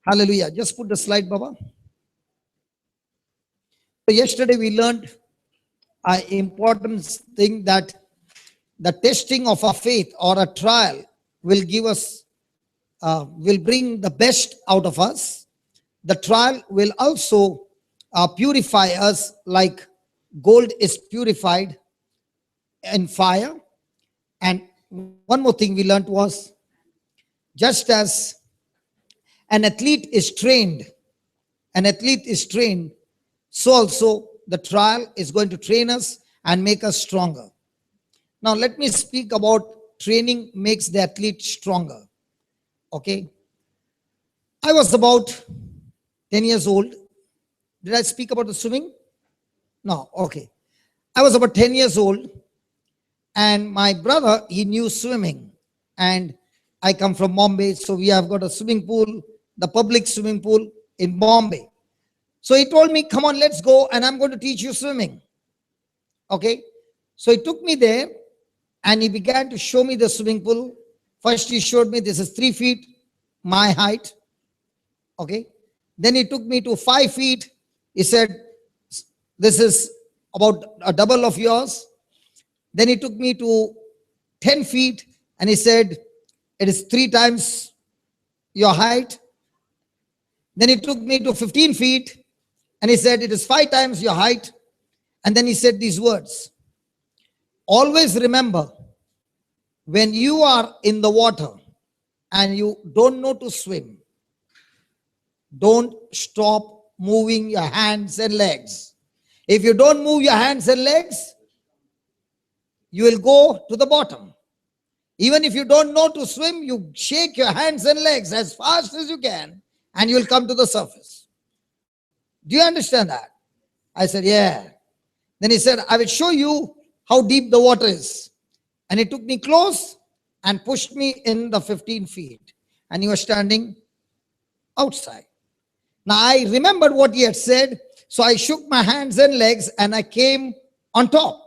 Hallelujah. Just put the slide, Baba. So yesterday we learned an important thing, that the testing of our faith or a trial will give us, will bring the best out of us. The trial will also purify us like gold is purified in fire. And one more thing we learned was, just as an athlete is trained, so also the trial is going to train us and make us stronger. Now let me speak about training makes the athlete stronger. Okay. I was about 10 years old. Did I speak about the swimming? No. Okay. I was about 10 years old, and my brother, he knew swimming, and I come from Bombay, so we have got a swimming pool, the public swimming pool in Bombay. So he told me, come on, let's go, and I'm going to teach you swimming. Okay. So he took me there, and he began to show me the swimming pool. First he showed me, this is 3 feet, my height. Okay. Then he took me to 5 feet. He said, this is about a double of yours. Then he took me to 10 feet, and he said, it is 3 times your height. Then he took me to 15 feet, and he said, it is 5 times your height. And then he said these words, always remember, when you are in the water and you don't know to swim, don't stop moving your hands and legs. If you don't move your hands and legs, you will go to the bottom. Even if you don't know to swim, you shake your hands and legs as fast as you can, and you will come to the surface. Do you understand that? I said, yeah. Then he said, I will show you how deep the water is. And he took me close and pushed me in the 15 feet. And he was standing outside. Now I remembered what he had said, so I shook my hands and legs and I came on top.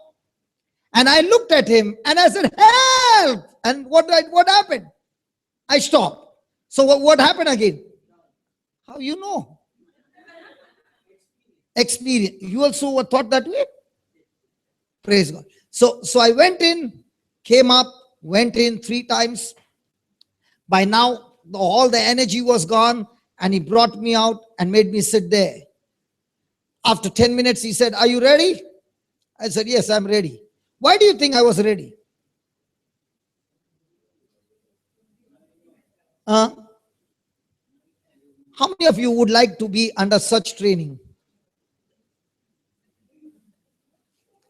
And I looked at him and I said, help! And what happened? I stopped. So what happened again? How you know? Experience. You also thought that way? Praise God. So I went in, came up, went in 3 times. By now, all the energy was gone, and he brought me out and made me sit there. After 10 minutes, he said, are you ready? I said, yes, I'm ready. Why do you think I was ready? How many of you would like to be under such training?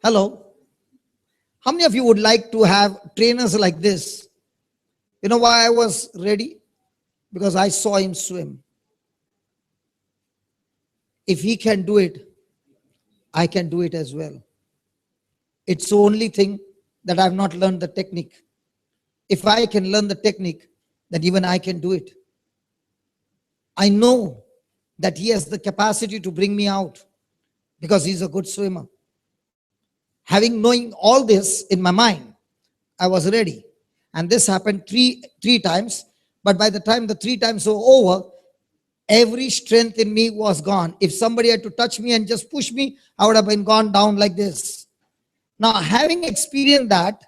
Hello? How many of you would like to have trainers like this? You know why I was ready? Because I saw him swim. If he can do it, I can do it as well. It's the only thing that I've not learned the technique. If I can learn the technique, then even I can do it. I know that he has the capacity to bring me out because he's a good swimmer. Knowing all this in my mind, I was ready. And this happened three times. But by the time the 3 times were over, every strength in me was gone. If somebody had to touch me and just push me, I would have been gone down like this. Now, having experienced that,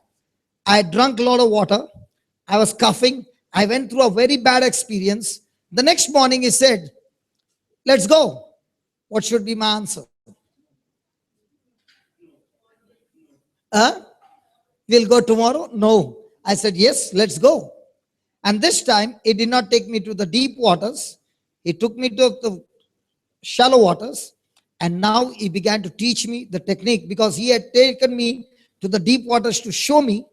I drank a lot of water. I was coughing. I went through a very bad experience. The next morning he said, let's go. What should be my answer? Huh? We'll go tomorrow? No. I said, yes, let's go. And this time, he did not take me to the deep waters. He took me to the shallow waters. And now he began to teach me the technique, because he had taken me to the deep waters to show me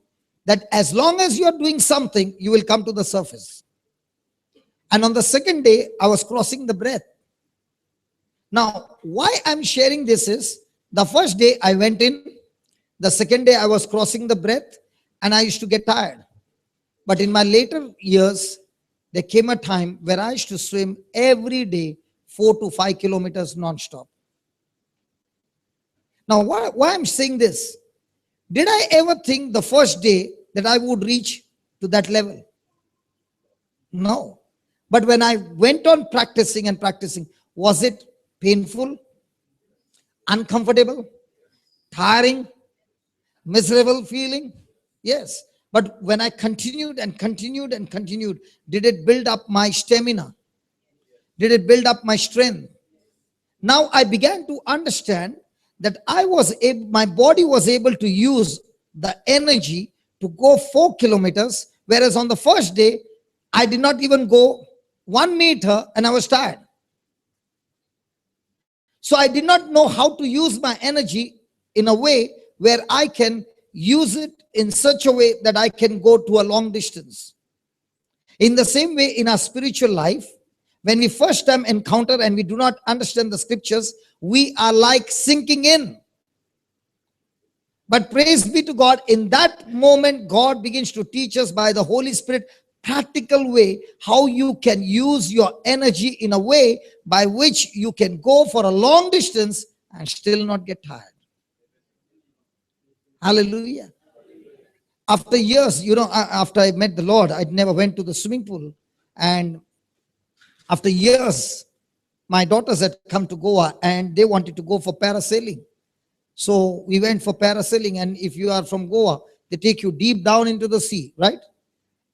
that as long as you are doing something, you will come to the surface. And on the second day, I was crossing the breath. Now, why I'm sharing this is, the first day I went in, the second day I was crossing the breath, and I used to get tired. But in my later years, there came a time where I used to swim every day 4 to 5 kilometers non-stop. Now, why I'm saying this? Did I ever think the first day that I would reach to that level? No. But when I went on practicing and practicing, was it painful, uncomfortable, tiring, miserable feeling? Yes. But when I continued and continued and continued, did it build up my stamina? Did it build up my strength? Now I began to understand that my body was able to use the energy to go 4 kilometers, whereas on the first day, I did not even go 1 meter and I was tired. So I did not know how to use my energy in a way where I can use it in such a way that I can go to a long distance. In the same way, in our spiritual life, when we first time encounter and we do not understand the scriptures, we are like sinking in. But praise be to God, in that moment, God begins to teach us by the Holy Spirit practical way how you can use your energy in a way by which you can go for a long distance and still not get tired. Hallelujah. After years, after I met the Lord, I never went to the swimming pool. And after years, my daughters had come to Goa and they wanted to go for parasailing. So we went for parasailing. And if you are from Goa, they take you deep down into the sea, right?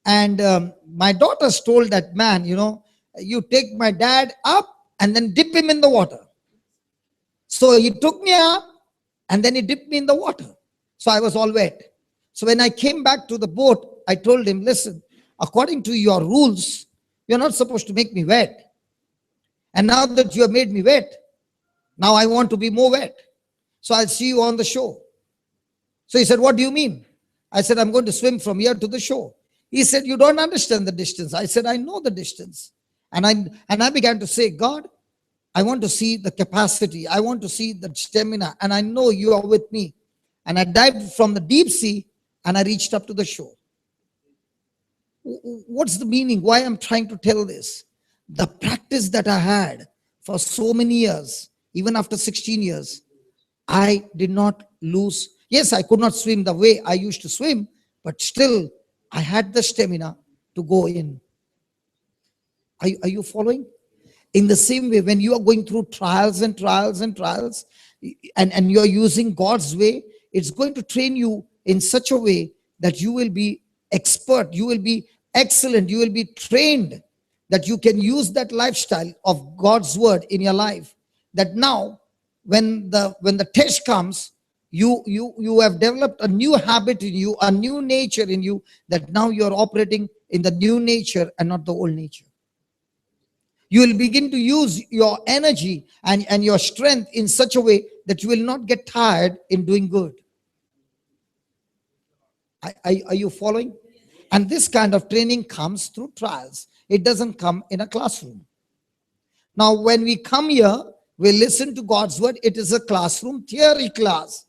And my daughters told that man, you take my dad up and then dip him in the water. So he took me up and then he dipped me in the water. So I was all wet. So when I came back to the boat, I told him, listen, according to your rules, you're not supposed to make me wet. And now that you have made me wet, now I want to be more wet. So I'll see you on the shore. So he said, what do you mean? I said, I'm going to swim from here to the shore. He said, you don't understand the distance. I said, I know the distance. And I began to say, God, I want to see the capacity. I want to see the stamina. And I know you are with me. And I dived from the deep sea and I reached up to the shore. What's the meaning? Why I'm trying to tell this? The practice that I had for so many years, even after 16 years, I did not lose. Yes, I could not swim the way I used to swim, but still I had the stamina to go in. Are you following? In the same way, when you are going through trials and trials and trials, and you're using God's way, it's going to train you in such a way that you will be expert, you will be excellent, you will be trained, that you can use that lifestyle of God's word in your life. That now, when the test comes, you have developed a new habit in you, a new nature in you, that now you're operating in the new nature and not the old nature. You will begin to use your energy and your strength in such a way that you will not get tired in doing good. Are you following? And this kind of training comes through trials. It doesn't come in a classroom. Now, when we come here, we listen to God's word. It is a classroom theory class.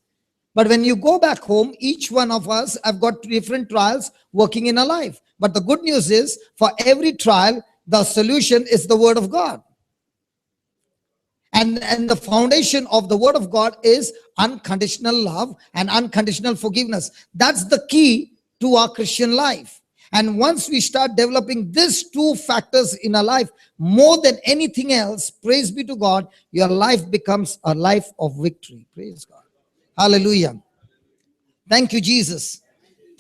But when you go back home, each one of us have got different trials working in our life. But the good news is, for every trial, the solution is the word of God. And the foundation of the word of God is unconditional love and unconditional forgiveness. That's the key to our Christian life. And once we start developing these two factors in our life, more than anything else, praise be to God, your life becomes a life of victory. Praise God. Hallelujah. Thank you, Jesus.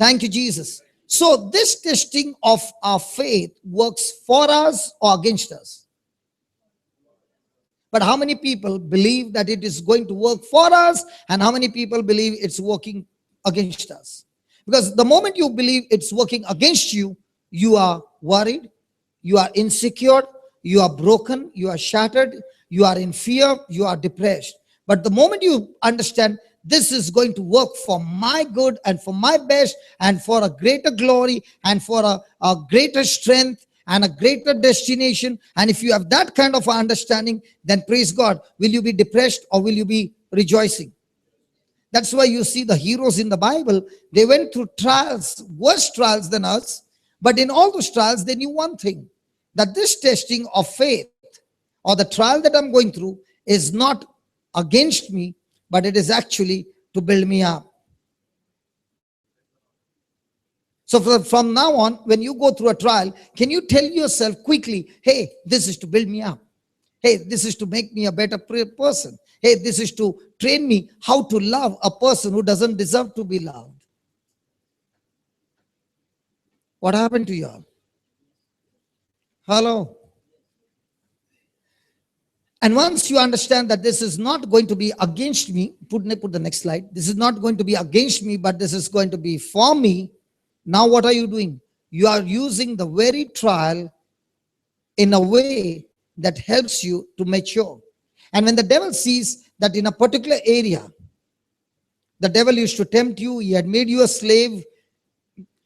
Thank you, Jesus. So this testing of our faith works for us or against us. But how many people believe that it is going to work for us, and how many people believe it's working against us? Because the moment you believe it's working against you, you are worried, you are insecure, you are broken, you are shattered, you are in fear, you are depressed. But the moment you understand this is going to work for my good and for my best and for a greater glory and for a greater strength and a greater destination, and if you have that kind of understanding, then praise God, will you be depressed or will you be rejoicing? That's why you see the heroes in the Bible, they went through trials, worse trials than us, but in all those trials they knew one thing, that this testing of faith or the trial that I'm going through is not against me, but it is actually to build me up. So from now on, when you go through a trial, can you tell yourself quickly, hey, this is to build me up. Hey, this is to make me a better person. Hey, this is to train me how to love a person who doesn't deserve to be loved. What happened to you all? Hello? And once you understand that this is not going to be against me, put the next slide. This is not going to be against me, but this is going to be for me. Now what are you doing? You are using the very trial in a way that helps you to mature. And when the devil sees that in a particular area, the devil used to tempt you, he had made you a slave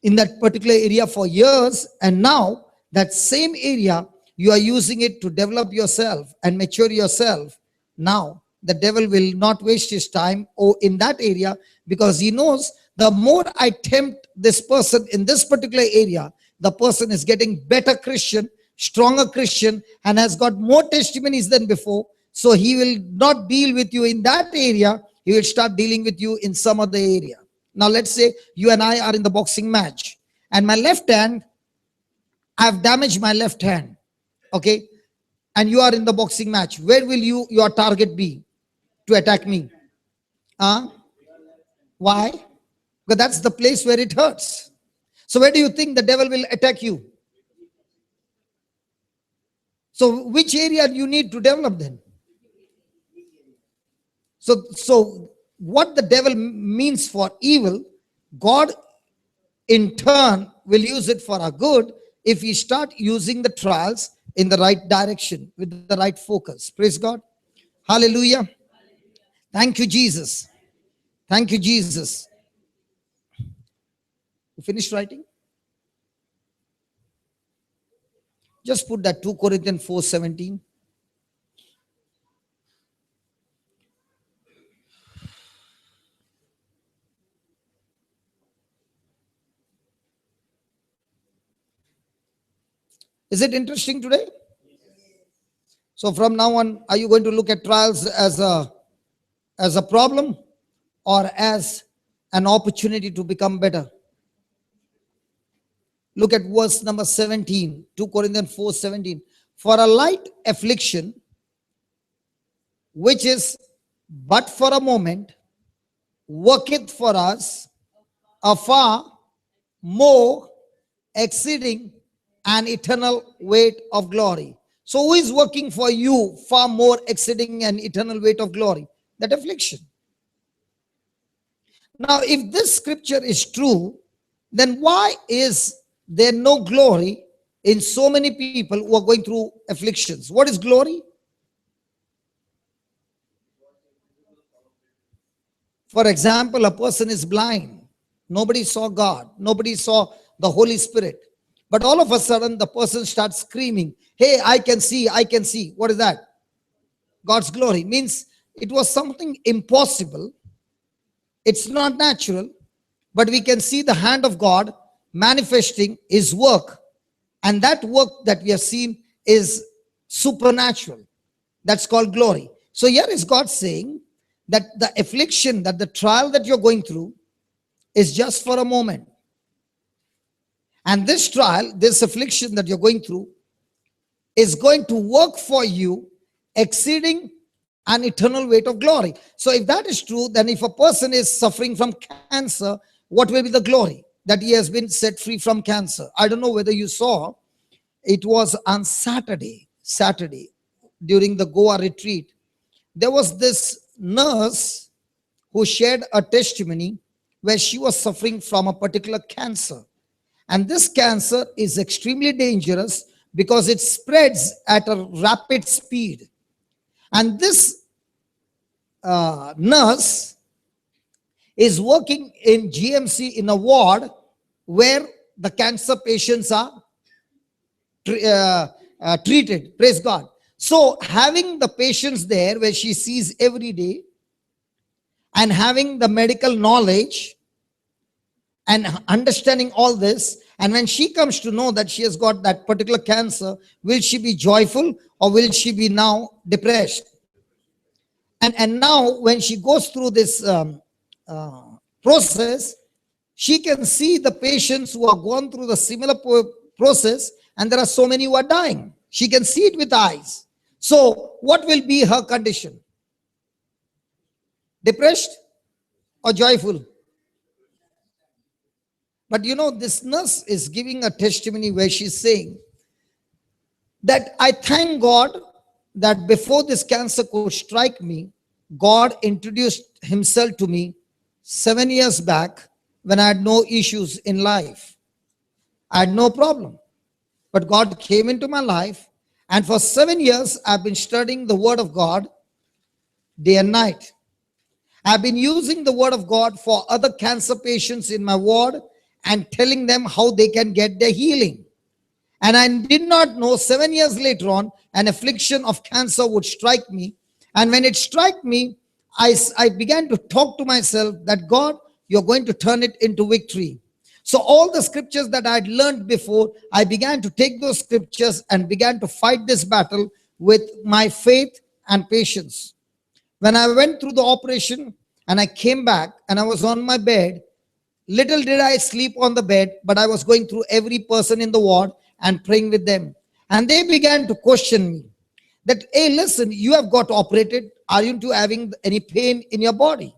in that particular area for years, and now that same area, you are using it to develop yourself and mature yourself. Now, the devil will not waste his time in that area, because he knows the more I tempt this person in this particular area, the person is getting better Christian, stronger Christian, and has got more testimonies than before. So he will not deal with you in that area. He will start dealing with you in some other area. Now, let's say you and I are in the boxing match, and my left hand, I've damaged my left hand. Okay, and you are in the boxing match. Where will your target be to attack me? Why? Because that's the place where it hurts. So where do you think the devil will attack you? So which area do you need to develop then? So what the devil means for evil, God in turn will use it for our good if we start using the trials in the right direction, with the right focus. Praise God. Hallelujah. Thank you, Jesus. Thank you, Jesus. You finished writing? Just put that 2 Corinthians 4:17. Is it interesting today? So from now on, are you going to look at trials as a problem or as an opportunity to become better? Look at verse number 17, 2 Corinthians 4:17. For a light affliction, which is but for a moment, worketh for us a far more exceeding an eternal weight of glory. So who is working for you far more exceeding an eternal weight of glory? That affliction. Now, if this scripture is true, then why is there no glory in so many people who are going through afflictions? What is glory? For example, a person is blind. Nobody saw God. Nobody saw the Holy Spirit. But all of a sudden, the person starts screaming, hey, I can see, I can see. What is that? God's glory. Means it was something impossible. It's not natural. But we can see the hand of God manifesting his work. And that work that we have seen is supernatural. That's called glory. So here is God saying that the affliction, that the trial that you're going through is just for a moment. And this trial, this affliction that you're going through is going to work for you exceeding an eternal weight of glory. So if that is true, then if a person is suffering from cancer, what will be the glory? that he has been set free from cancer. I don't know whether you saw, it was on Saturday during the Goa retreat. There was this nurse who shared a testimony where she was suffering from a particular cancer. And this cancer is extremely dangerous because it spreads at a rapid speed. And this nurse is working in GMC in a ward where the cancer patients are treated. Praise God. So having the patients there where she sees every day and having the medical knowledge and understanding all this, and when she comes to know that she has got that particular cancer, will she be joyful or will she be now depressed? And now when she goes through this process, she can see the patients who are gone through the similar process, and there are so many who are dying. She can see it with eyes. So what will be her condition? Depressed or joyful? But you know, this nurse is giving a testimony where she's saying that I thank God that before this cancer could strike me, God introduced himself to me 7 years back when I had no issues in life. I had no problem. But God came into my life, and for 7 years I've been studying the Word of God day and night. I've been using the Word of God for other cancer patients in my ward and telling them how they can get their healing. And I did not know 7 years later on, an affliction of cancer would strike me. And when it struck me, I began to talk to myself that God, you're going to turn it into victory. So all the scriptures that I had learned before, I began to take those scriptures and began to fight this battle with my faith and patience. When I went through the operation and I came back and I was on my bed, little did I sleep on the bed, but I was going through every person in the ward and praying with them. And they began to question me that, hey, listen, you have got operated. Aren't you having any pain in your body?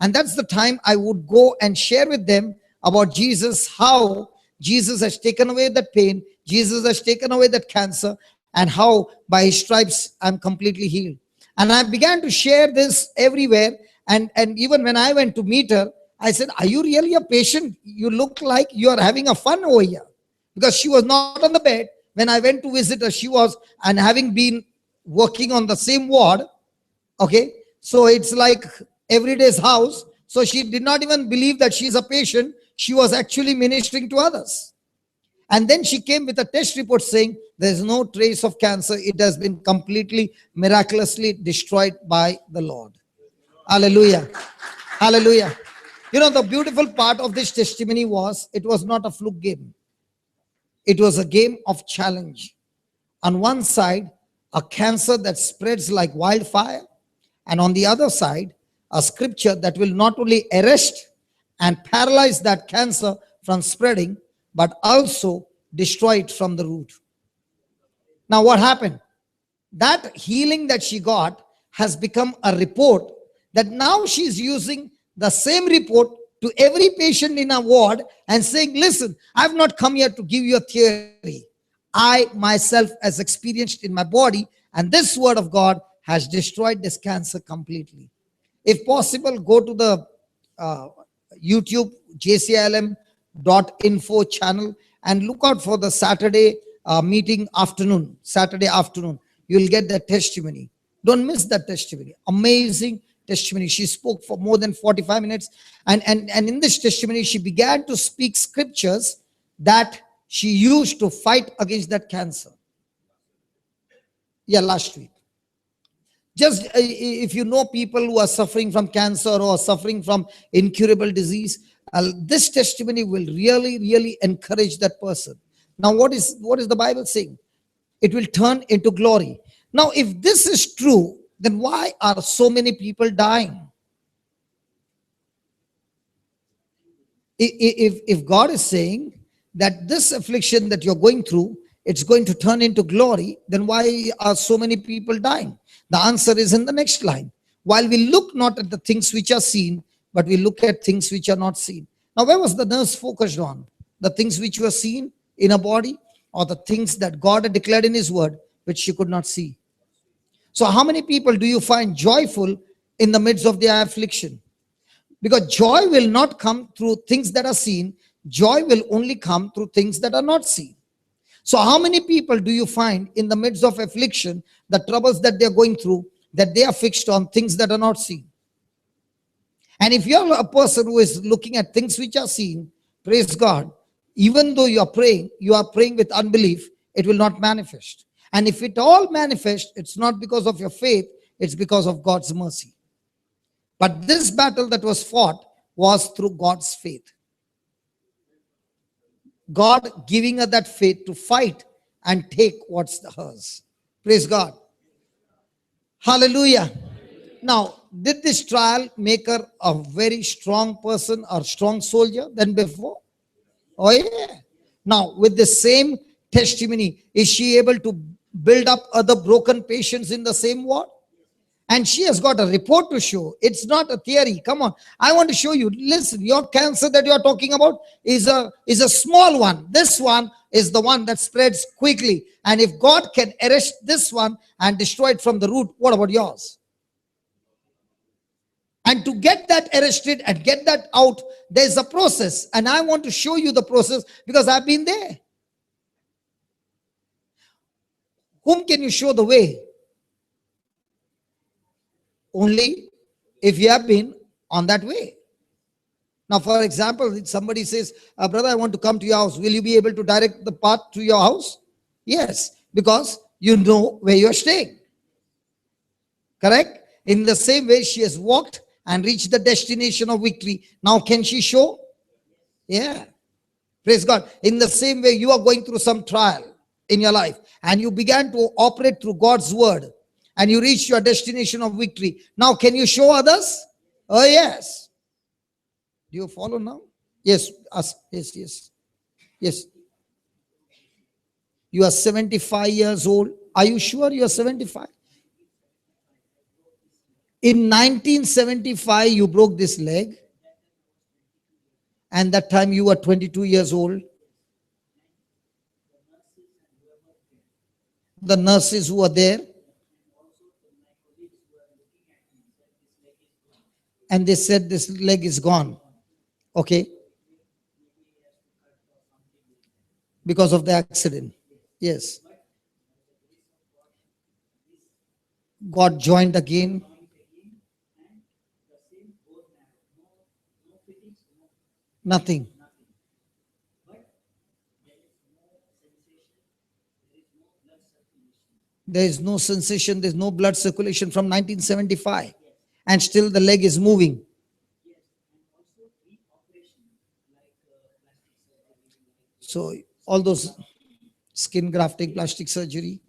And that's the time I would go and share with them about Jesus, how Jesus has taken away that pain, Jesus has taken away that cancer, and how by his stripes I'm completely healed. And I began to share this everywhere. And even when I went to meet her, I said, are you really a patient? You look like you're having a fun over here. Because she was not on the bed. When I went to visit her, she was, and having been working on the same ward, okay, so it's like everyday's house. So she did not even believe that she's a patient. She was actually ministering to others. And then she came with a test report saying there's no trace of cancer. It has been completely miraculously destroyed by the Lord. Hallelujah. Hallelujah. You know, the beautiful part of this testimony was, it was not a fluke game. It was a game of challenge. On one side, a cancer that spreads like wildfire. And on the other side, a scripture that will not only arrest and paralyze that cancer from spreading, but also destroy it from the root. Now what happened? That healing that she got has become a report that now she's using the same report to every patient in a ward and saying, listen, I've not come here to give you a theory. I myself has experienced in my body, and this word of God has destroyed this cancer completely. If possible, go to the YouTube jcilm.info channel and look out for the Saturday meeting afternoon, Saturday afternoon. You'll get that testimony. Don't miss that testimony. Amazing testimony. She spoke for more than 45 minutes. And in this testimony, she began to speak scriptures that she used to fight against that cancer. Yeah, last week. Just if you know people who are suffering from cancer or suffering from incurable disease, this testimony will really, really encourage that person. Now, what is the Bible saying? It will turn into glory. Now, if this is true, then why are so many people dying? If God is saying that this affliction that you're going through, it's going to turn into glory, then why are so many people dying? The answer is in the next line. While we look not at the things which are seen, but we look at things which are not seen. Now, where was the nurse focused on? The things which were seen in a body, or the things that God had declared in His word, which she could not see? So, how many people do you find joyful in the midst of their affliction? Because joy will not come through things that are seen, joy will only come through things that are not seen. So, how many people do you find in the midst of affliction, the troubles that they are going through, that they are fixed on things that are not seen? And if you're a person who is looking at things which are seen, praise God, even though you are praying with unbelief, it will not manifest. And if it all manifests, it's not because of your faith, it's because of God's mercy. But this battle that was fought was through God's faith. God giving her that faith to fight and take what's hers. Praise God. Hallelujah. Now, did this trial make her a very strong person or strong soldier than before? Oh, yeah. Now, with the same testimony, is she able to build up other broken patients in the same ward? And she has got a report to show. It's not a theory. Come on. I want to show you. Listen, your cancer that you are talking about is a small one. This one is the one that spreads quickly. And if God can arrest this one and destroy it from the root, what about yours? And to get that arrested and get that out, there's a process. And I want to show you the process because I've been there. Whom can you show the way? Only if you have been on that way. Now, for example, if somebody says, brother, I want to come to your house. Will you be able to direct the path to your house? Yes, because you know where you're staying. Correct? In the same way, she has walked and reached the destination of victory. Now, can she show? Yeah. Praise God. In the same way, you are going through some trial in your life and you began to operate through God's word and you reached your destination of victory. Now, can you show others? Oh, yes. Do you follow now? Yes. Us. Yes, yes. Yes. You are 75 years old. Are you sure you are 75? In 1975, you broke this leg. And that time you were 22 years old. The nurses who were there. And they said this leg is gone. Okay. Because of the accident. Yes. God joined again. Nothing. There is no sensation, there is no blood circulation from 1975. And still the leg is moving. So all those skin grafting, plastic surgery.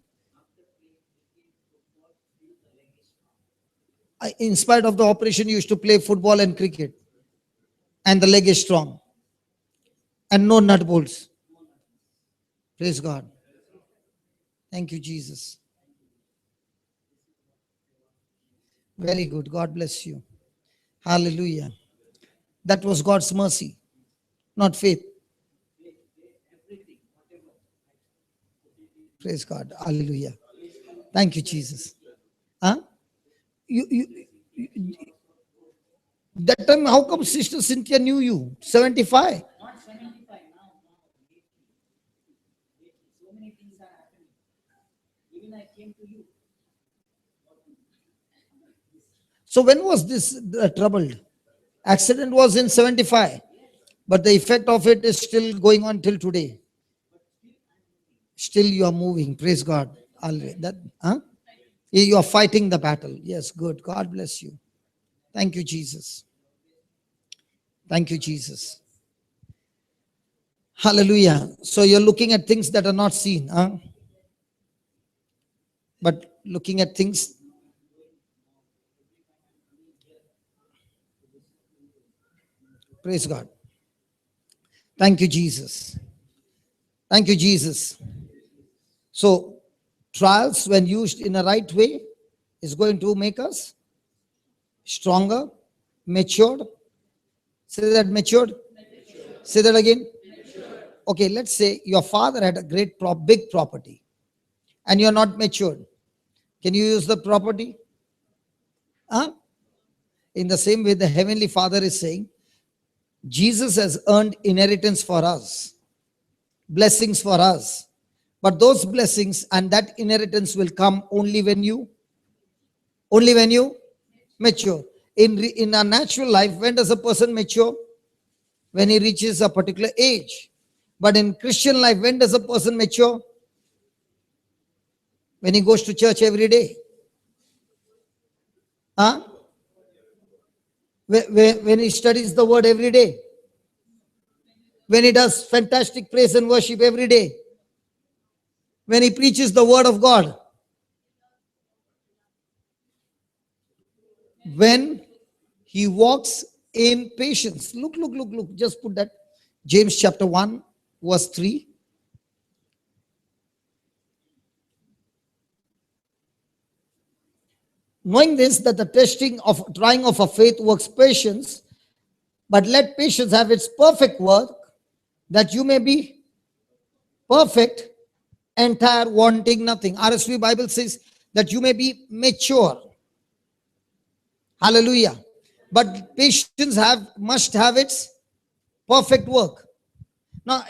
In spite of the operation, you used to play football and cricket. And the leg is strong. And no nut bolts. Praise God. Thank you, Jesus. Very good. God bless you. Hallelujah. That was God's mercy, not faith. Praise God. Hallelujah. Thank you, Jesus. Huh? That time, how come Sister Cynthia knew you? 75? Not 75 now. So many things are happening. Even I came to you. So when was this troubled? Accident was in 75. But the effect of it is still going on till today. Still you are moving. Praise God. You are fighting the battle. Yes, good. God bless you. Thank you, Jesus. Thank you, Jesus. Hallelujah. So you're looking at things that are not seen. But looking at things. Praise God. Thank you, Jesus. Thank you, Jesus. So trials, when used in a right way, is going to make us stronger, matured. Say that, matured. Say that again. Okay, let's say your father had a big property and you're not matured. Can you use the property? Huh? In the same way, the Heavenly Father is saying, Jesus has earned inheritance for us, blessings for us. But those blessings and that inheritance will come only when you mature. In a natural life, when does a person mature? When he reaches a particular age. But in Christian life, when does a person mature? When he goes to church every day. Huh? When he studies the word every day. When he does fantastic praise and worship every day. When he preaches the word of God. When he walks in patience. Look. Just put that. James chapter 1, verse 3. Knowing this, that the trying of a faith works patience, but let patience have its perfect work, that you may be perfect, entire, wanting nothing. RSV Bible says that you may be mature. Hallelujah. But patience must have its perfect work. Now,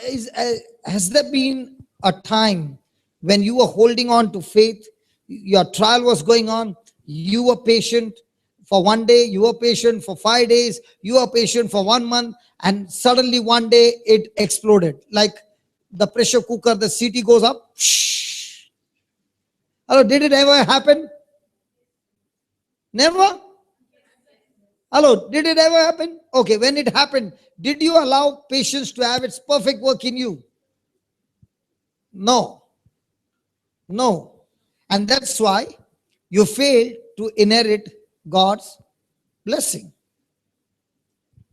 has there been a time when you were holding on to faith, your trial was going on, you were patient for 1 day, you were patient for 5 days, you were patient for 1 month, and suddenly one day it exploded. Like the pressure cooker, the CT goes up. Shh. Hello, did it ever happen? Never? Hello, did it ever happen? Okay, when it happened, did you allow patience to have its perfect work in you? No. And that's why you failed to inherit God's blessing.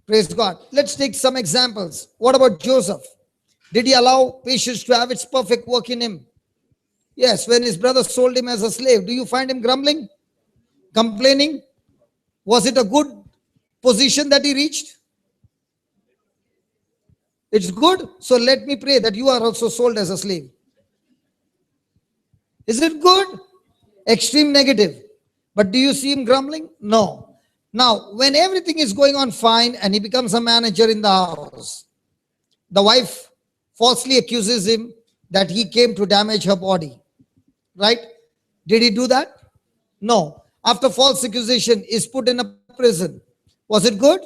Praise God. Let's take some examples. What about Joseph? Did he allow patience to have its perfect work in him? Yes, when his brother sold him as a slave, do you find him grumbling? Complaining? Was it a good position that he reached? It's good. So let me pray that you are also sold as a slave. Is it good? Extreme negative. But do you see him grumbling? No. Now, when everything is going on fine and he becomes a manager in the house, the wife falsely accuses him that he came to damage her body. Right? Did he do that? No. After false accusation, is put in a prison. Was it good?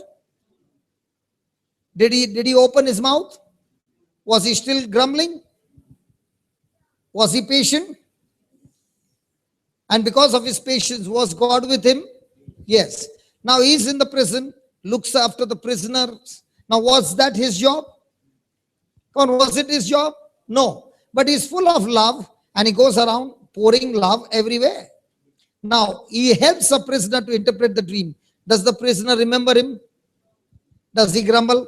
Did he open his mouth? Was he still grumbling? Was he patient? And because of his patience, was God with him? Yes. Now he's in the prison, looks after the prisoners. Now was that his job? Come on, was it his job? No. But he's full of love and he goes around pouring love everywhere. Now he helps a prisoner to interpret the dream. Does the prisoner remember him? Does he grumble?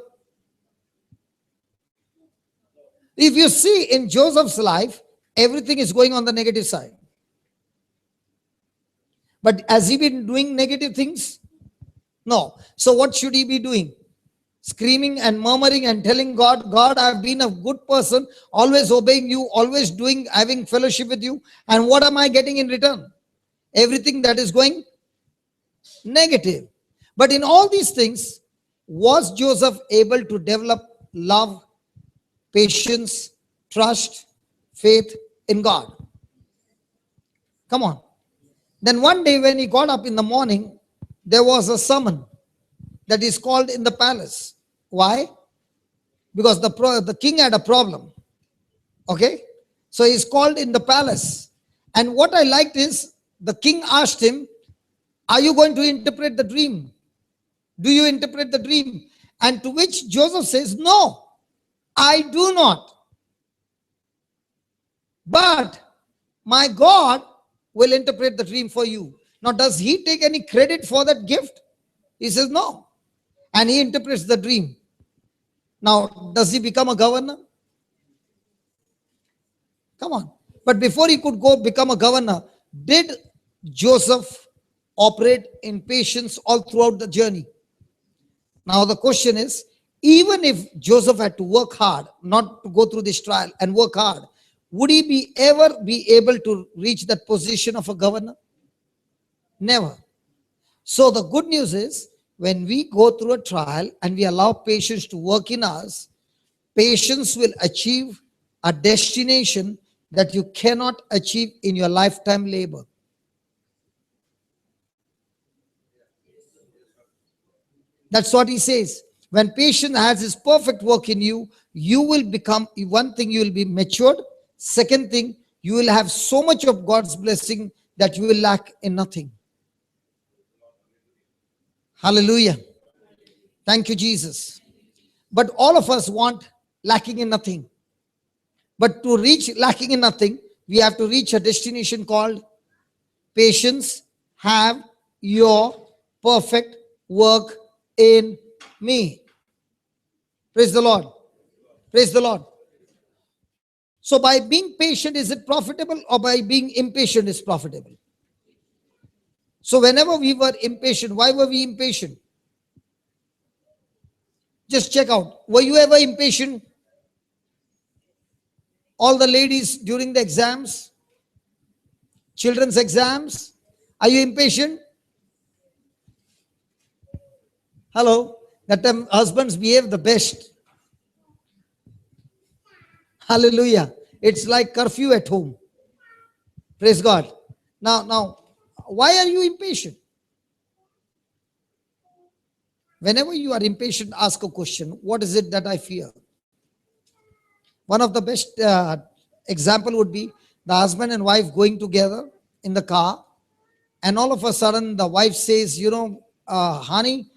If you see in Joseph's life, everything is going on the negative side. But has he been doing negative things? No. So what should he be doing? Screaming and murmuring and telling God, God, I've been a good person, always obeying you, always having fellowship with you. And what am I getting in return? Everything that is going negative. But in all these things, was Joseph able to develop love, patience, trust, faith in God? Come on. Then one day when he got up in the morning, there was a summon that is called in the palace. Why? Because the king had a problem. Okay? So he's called in the palace. And what I liked is, the king asked him, are you going to interpret the dream? Do you interpret the dream? And to which Joseph says, no, I do not. But my God will interpret the dream for you. Now, does he take any credit for that gift? He says no. And he interprets the dream. Now, does he become a governor? Come on. But before he could go become a governor, did Joseph operate in patience all throughout the journey? Now, the question is, Even if Joseph had to work hard, not to go through this trial and work hard, would he ever be able to reach that position of a governor? Never. So the good news is, when we go through a trial and we allow patience to work in us, patience will achieve a destination that you cannot achieve in your lifetime labor. That's what he says. When patience has his perfect work in you, you will become, one thing, you will be matured. Second thing, you will have so much of God's blessing that you will lack in nothing. Hallelujah. Thank you, Jesus. But all of us want lacking in nothing. But to reach lacking in nothing, we have to reach a destination called patience, have your perfect work in me. Praise the Lord. Praise the Lord. So by being patient, is it profitable, or by being impatient is profitable? So whenever we were impatient, why were we impatient? Just check out. Were you ever impatient? All the ladies during the exams, children's exams, are you impatient? Hello? That time husbands behave the best. Hallelujah. It's like curfew at home. Praise God. Now, why are you impatient? Whenever you are impatient, ask a question. What is it that I fear? One of the best example would be the husband and wife going together in the car, and all of a sudden the wife says, honey,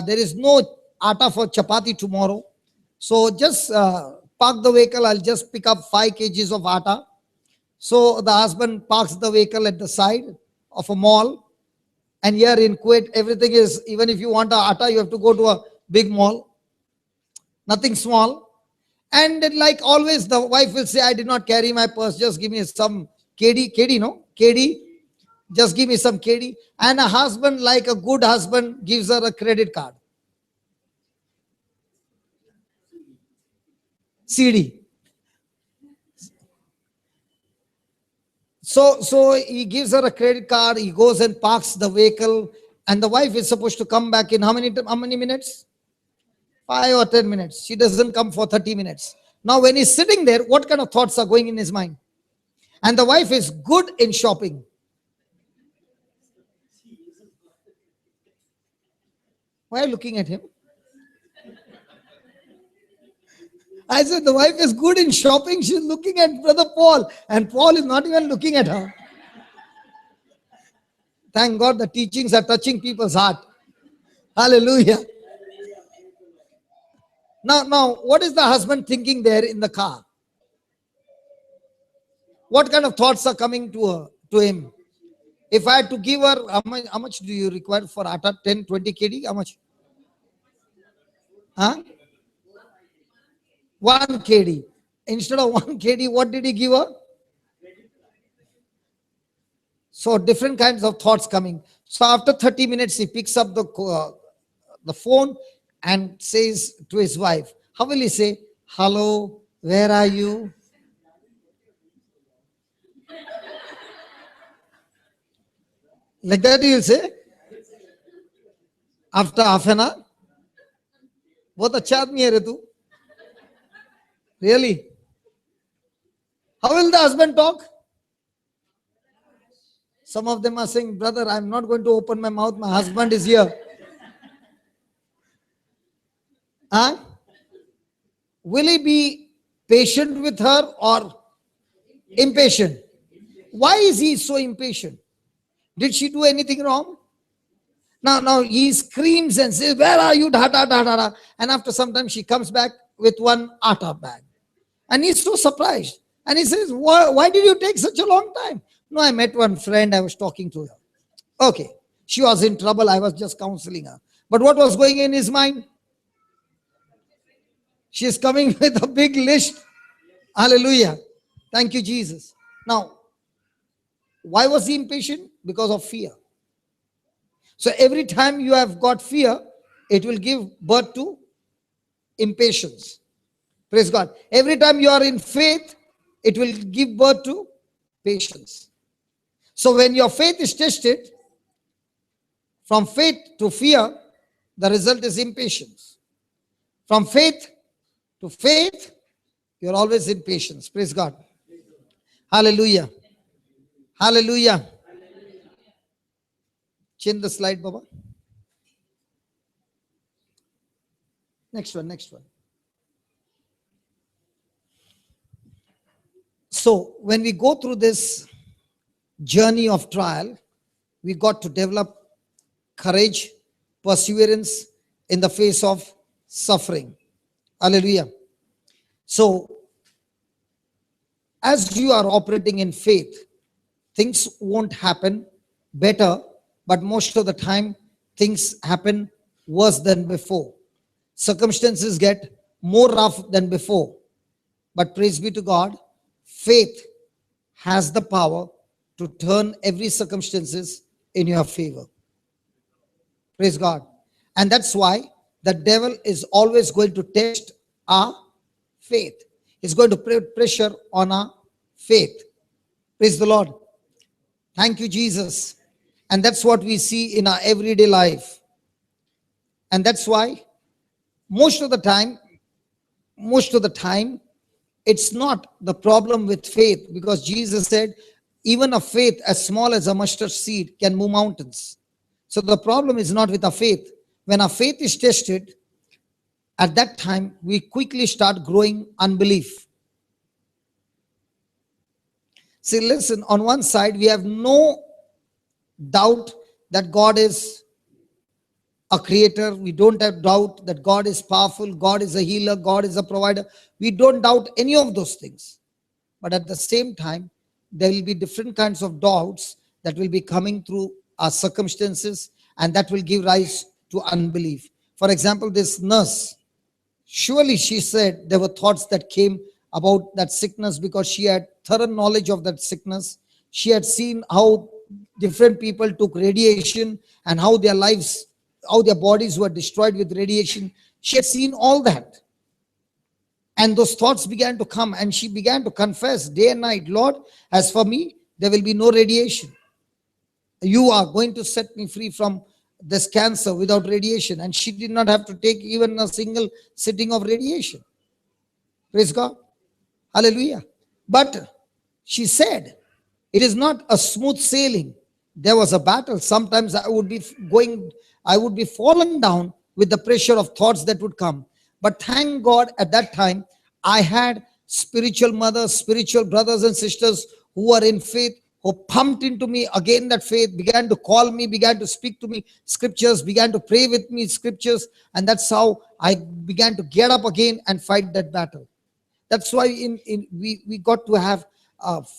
there is no atta for chapati tomorrow. So just park the vehicle. I'll just pick up 5 kgs of atta. So the husband parks the vehicle at the side of a mall. And here in Kuwait, everything is, even if you want a atta, you have to go to a big mall. Nothing small. And like always, the wife will say, I did not carry my purse. Just give me some KD, no? KD. Just give me some KD. And a husband, like a good husband, gives her a credit card. CD. So he gives her a credit card. He goes and parks the vehicle. And the wife is supposed to come back in how many minutes? 5 or 10 minutes. She doesn't come for 30 minutes. Now, when he's sitting there, what kind of thoughts are going in his mind? And the wife is good in shopping. Why are you looking at him? I said, the wife is good in shopping. She's looking at Brother Paul. And Paul is not even looking at her. Thank God the teachings are touching people's heart. Hallelujah. Now, what is the husband thinking there in the car? What kind of thoughts are coming to him? If I had to give her, how much do you require for atta? 10, 20 kg? How much? Huh? 1 kg. Instead of 1 kg, what did he give her? So different kinds of thoughts coming. So after 30 minutes, he picks up the phone and says to his wife, how will he say? Hello, where are you? Like that he will say? After half an hour? बहुत अच्छा आदमी है रे तू. Really? How will the husband talk? Some of them are saying, brother, I'm not going to open my mouth. My husband is here. Huh? Will he be patient with her or impatient? Why is he so impatient? Did she do anything wrong? Now he screams and says, where are you? Da, da, da, da, da. And after some time, she comes back with one atta bag. And he's so surprised. And he says, why did you take such a long time? No, I met one friend. I was talking to her. Okay. She was in trouble. I was just counseling her. But what was going in his mind? She is coming with a big list. Hallelujah. Thank you, Jesus. Now, why was he impatient? Because of fear. So every time you have got fear, it will give birth to impatience. Praise God. Every time you are in faith, it will give birth to patience. So when your faith is tested, from faith to fear, the result is impatience. From faith to faith, you're always in patience. Praise God. Hallelujah. Hallelujah. Change the slide, Baba. Next one, next one. So when we go through this journey of trial, we got to develop courage, perseverance in the face of suffering. Hallelujah. So as you are operating in faith, things won't happen better, but most of the time things happen worse than before. Circumstances get more rough than before. But praise be to God, faith has the power to turn every circumstances in your favor. Praise God. And that's why the devil is always going to test our faith. He's going to put pressure on our faith. Praise the Lord. Thank you, Jesus. And that's what we see in our everyday life. And that's why most of the time, it's not the problem with faith, because Jesus said, even a faith as small as a mustard seed can move mountains. So the problem is not with our faith. When our faith is tested, at that time, we quickly start growing unbelief. See, listen, on one side, we have no doubt that God is a creator. We don't have doubt that God is powerful, God is a healer, God is a provider. We don't doubt any of those things. But at the same time, there will be different kinds of doubts that will be coming through our circumstances, and that will give rise to unbelief. For example, this nurse, surely she said there were thoughts that came about that sickness because she had thorough knowledge of that sickness. She had seen how different people took radiation and how their lives, how their bodies were destroyed with radiation. She had seen all that. And those thoughts began to come, and she began to confess day and night, Lord, as for me, there will be no radiation. You are going to set me free from this cancer without radiation. And she did not have to take even a single sitting of radiation. Praise God. Hallelujah. But she said, it is not a smooth sailing. There was a battle. Sometimes I would be fallen down with the pressure of thoughts that would come. But thank God at that time, I had spiritual mothers, spiritual brothers and sisters who were in faith, who pumped into me again that faith, began to call me, began to speak to me scriptures, began to pray with me scriptures. And that's how I began to get up again and fight that battle. That's why we got to have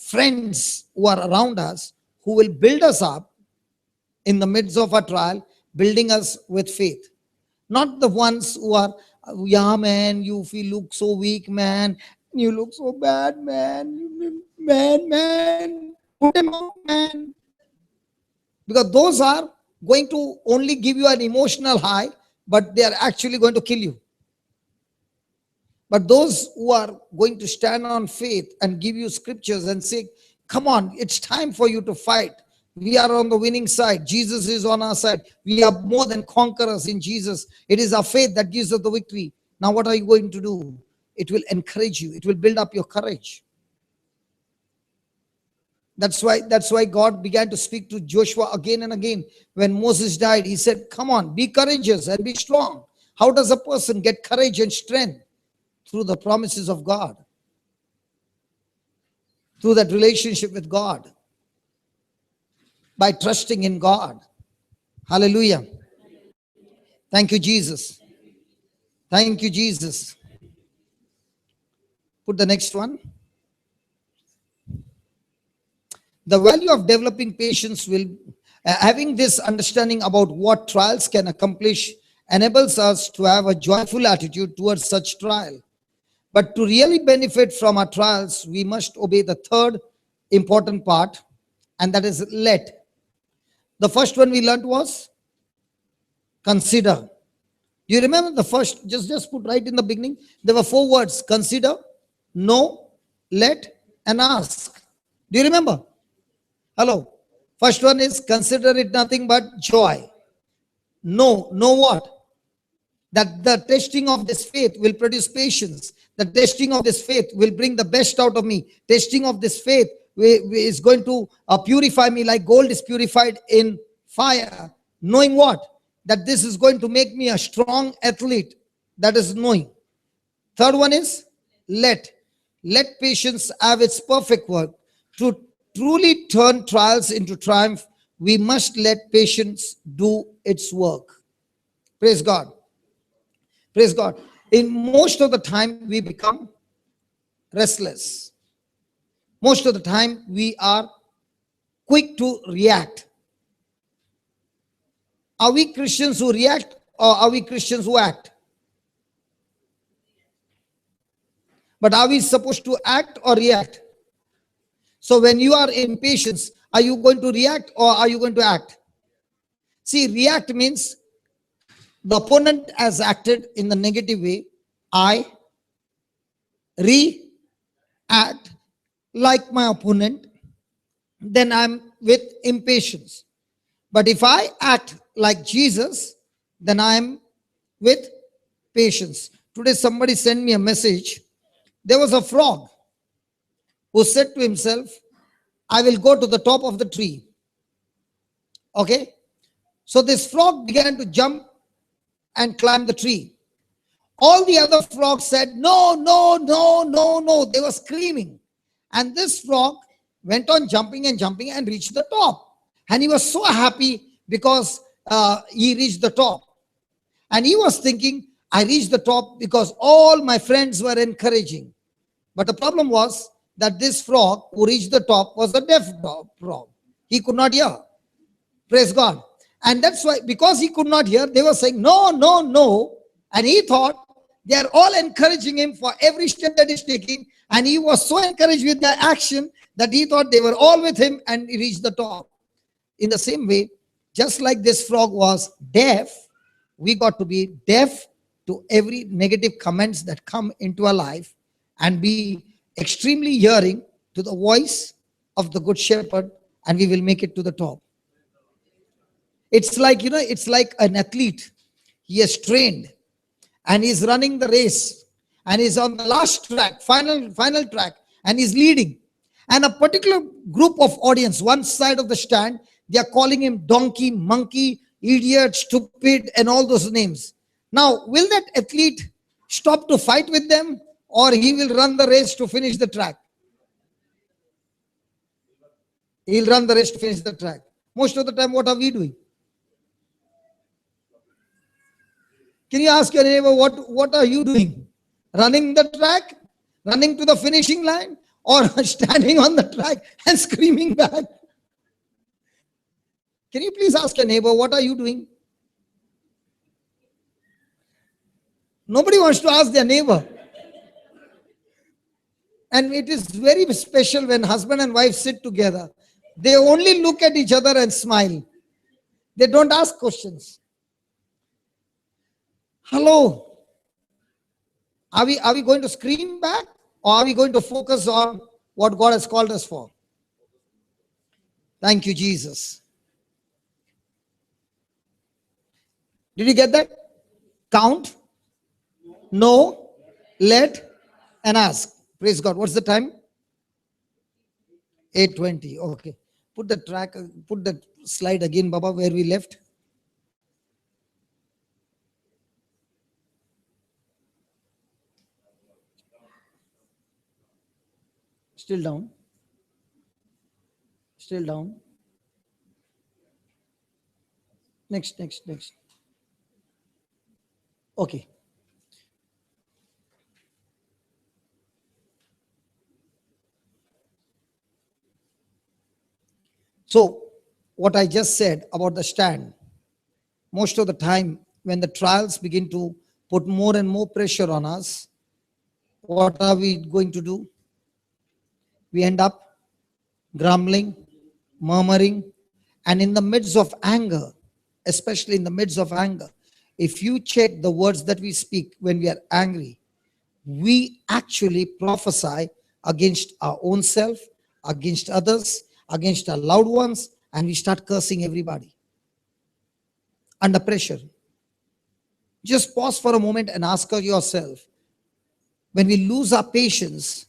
friends who are around us who will build us up in the midst of our trial, building us with faith. Not the ones who are, yeah, man, you look so weak, man. You look so bad, man. Man. Put them out, man. Because those are going to only give you an emotional high, but they are actually going to kill you. But those who are going to stand on faith and give you scriptures and say, come on, it's time for you to fight. We are on the winning side. Jesus is on our side. We are more than conquerors in Jesus. It is our faith that gives us the victory. Now what are you going to do? It will encourage you. It will build up your courage. That's why God began to speak to Joshua again and again. When Moses died, he said, come on, be courageous and be strong. How does a person get courage and strength? Through the promises of God. Through that relationship with God. By trusting in God. Hallelujah. Thank you, Jesus. Thank you, Jesus. Put the next one. The value of developing patience will, having this understanding about what trials can accomplish, enables us to have a joyful attitude towards such trial. But to really benefit from our trials, we must obey the third important part, and that is let. The first one we learned was consider. Do you remember the first? Just put right in the beginning. There were 4 words: consider, know, let, and ask. Do you remember? Hello. First one is consider it nothing but joy. Know what? That the testing of this faith will produce patience. The testing of this faith will bring the best out of me. Testing of this faith is going to purify me like gold is purified in fire. Knowing what? That this is going to make me a strong athlete. That is knowing. Third one is let. Let patience have its perfect work. To truly turn trials into triumph, we must let patience do its work. Praise God. Praise God. In most of the time, we become restless. Most of the time, we are quick to react. Are we Christians who react, or are we Christians who act? But are we supposed to act or react? So when you are impatient, are you going to react or are you going to act? See, react means the opponent has acted in the negative way. I react like my opponent, then I'm with impatience. But if I act like Jesus, then I'm with patience. Today somebody sent me a message. There was a frog who said to himself, I will go to the top of the tree. Okay? So this frog began to jump and climb the tree. All the other frogs said, no, no, no, no, no. They were screaming. And this frog went on jumping and jumping and reached the top. And he was so happy because he reached the top. And he was thinking, I reached the top because all my friends were encouraging. But the problem was that this frog who reached the top was a deaf frog. He could not hear. Praise God. And that's why, because he could not hear, they were saying, no, no, no. And he thought they are all encouraging him for every step that he's taking. And he was so encouraged with their action that he thought they were all with him and he reached the top. In the same way, just like this frog was deaf, we got to be deaf to every negative comments that come into our life and be extremely hearing to the voice of the good shepherd, and we will make it to the top. It's like, it's like an athlete. He has trained and he's running the race and he's on the last track, final track, and he's leading. And a particular group of audience, one side of the stand, they are calling him donkey, monkey, idiot, stupid, and all those names. Now, will that athlete stop to fight with them, or he will run the race to finish the track? He'll run the race to finish the track. Most of the time, what are we doing? Can you ask your neighbor, what are you doing? Running the track? Running to the finishing line? Or standing on the track and screaming back? Can you please ask your neighbor, what are you doing? Nobody wants to ask their neighbor. And it is very special when husband and wife sit together. They only look at each other and smile. They don't ask questions. Hello. Are we going to scream back, or are we going to focus on what God has called us for? Thank you, Jesus. Did you get that? Count, know, let, and ask. Praise God. What's the time? 8:20. Okay. Put the slide again, Baba, where we left. Still down. Still down. Next. Okay. So, what I just said about the stand, most of the time when the trials begin to put more and more pressure on us, what are we going to do? We end up grumbling, murmuring, and in the midst of anger, especially in the midst of anger, if you check the words that we speak when we are angry, we actually prophesy against our own self, against others, against our loved ones, and we start cursing everybody under pressure. Just pause for a moment and ask yourself, when we lose our patience,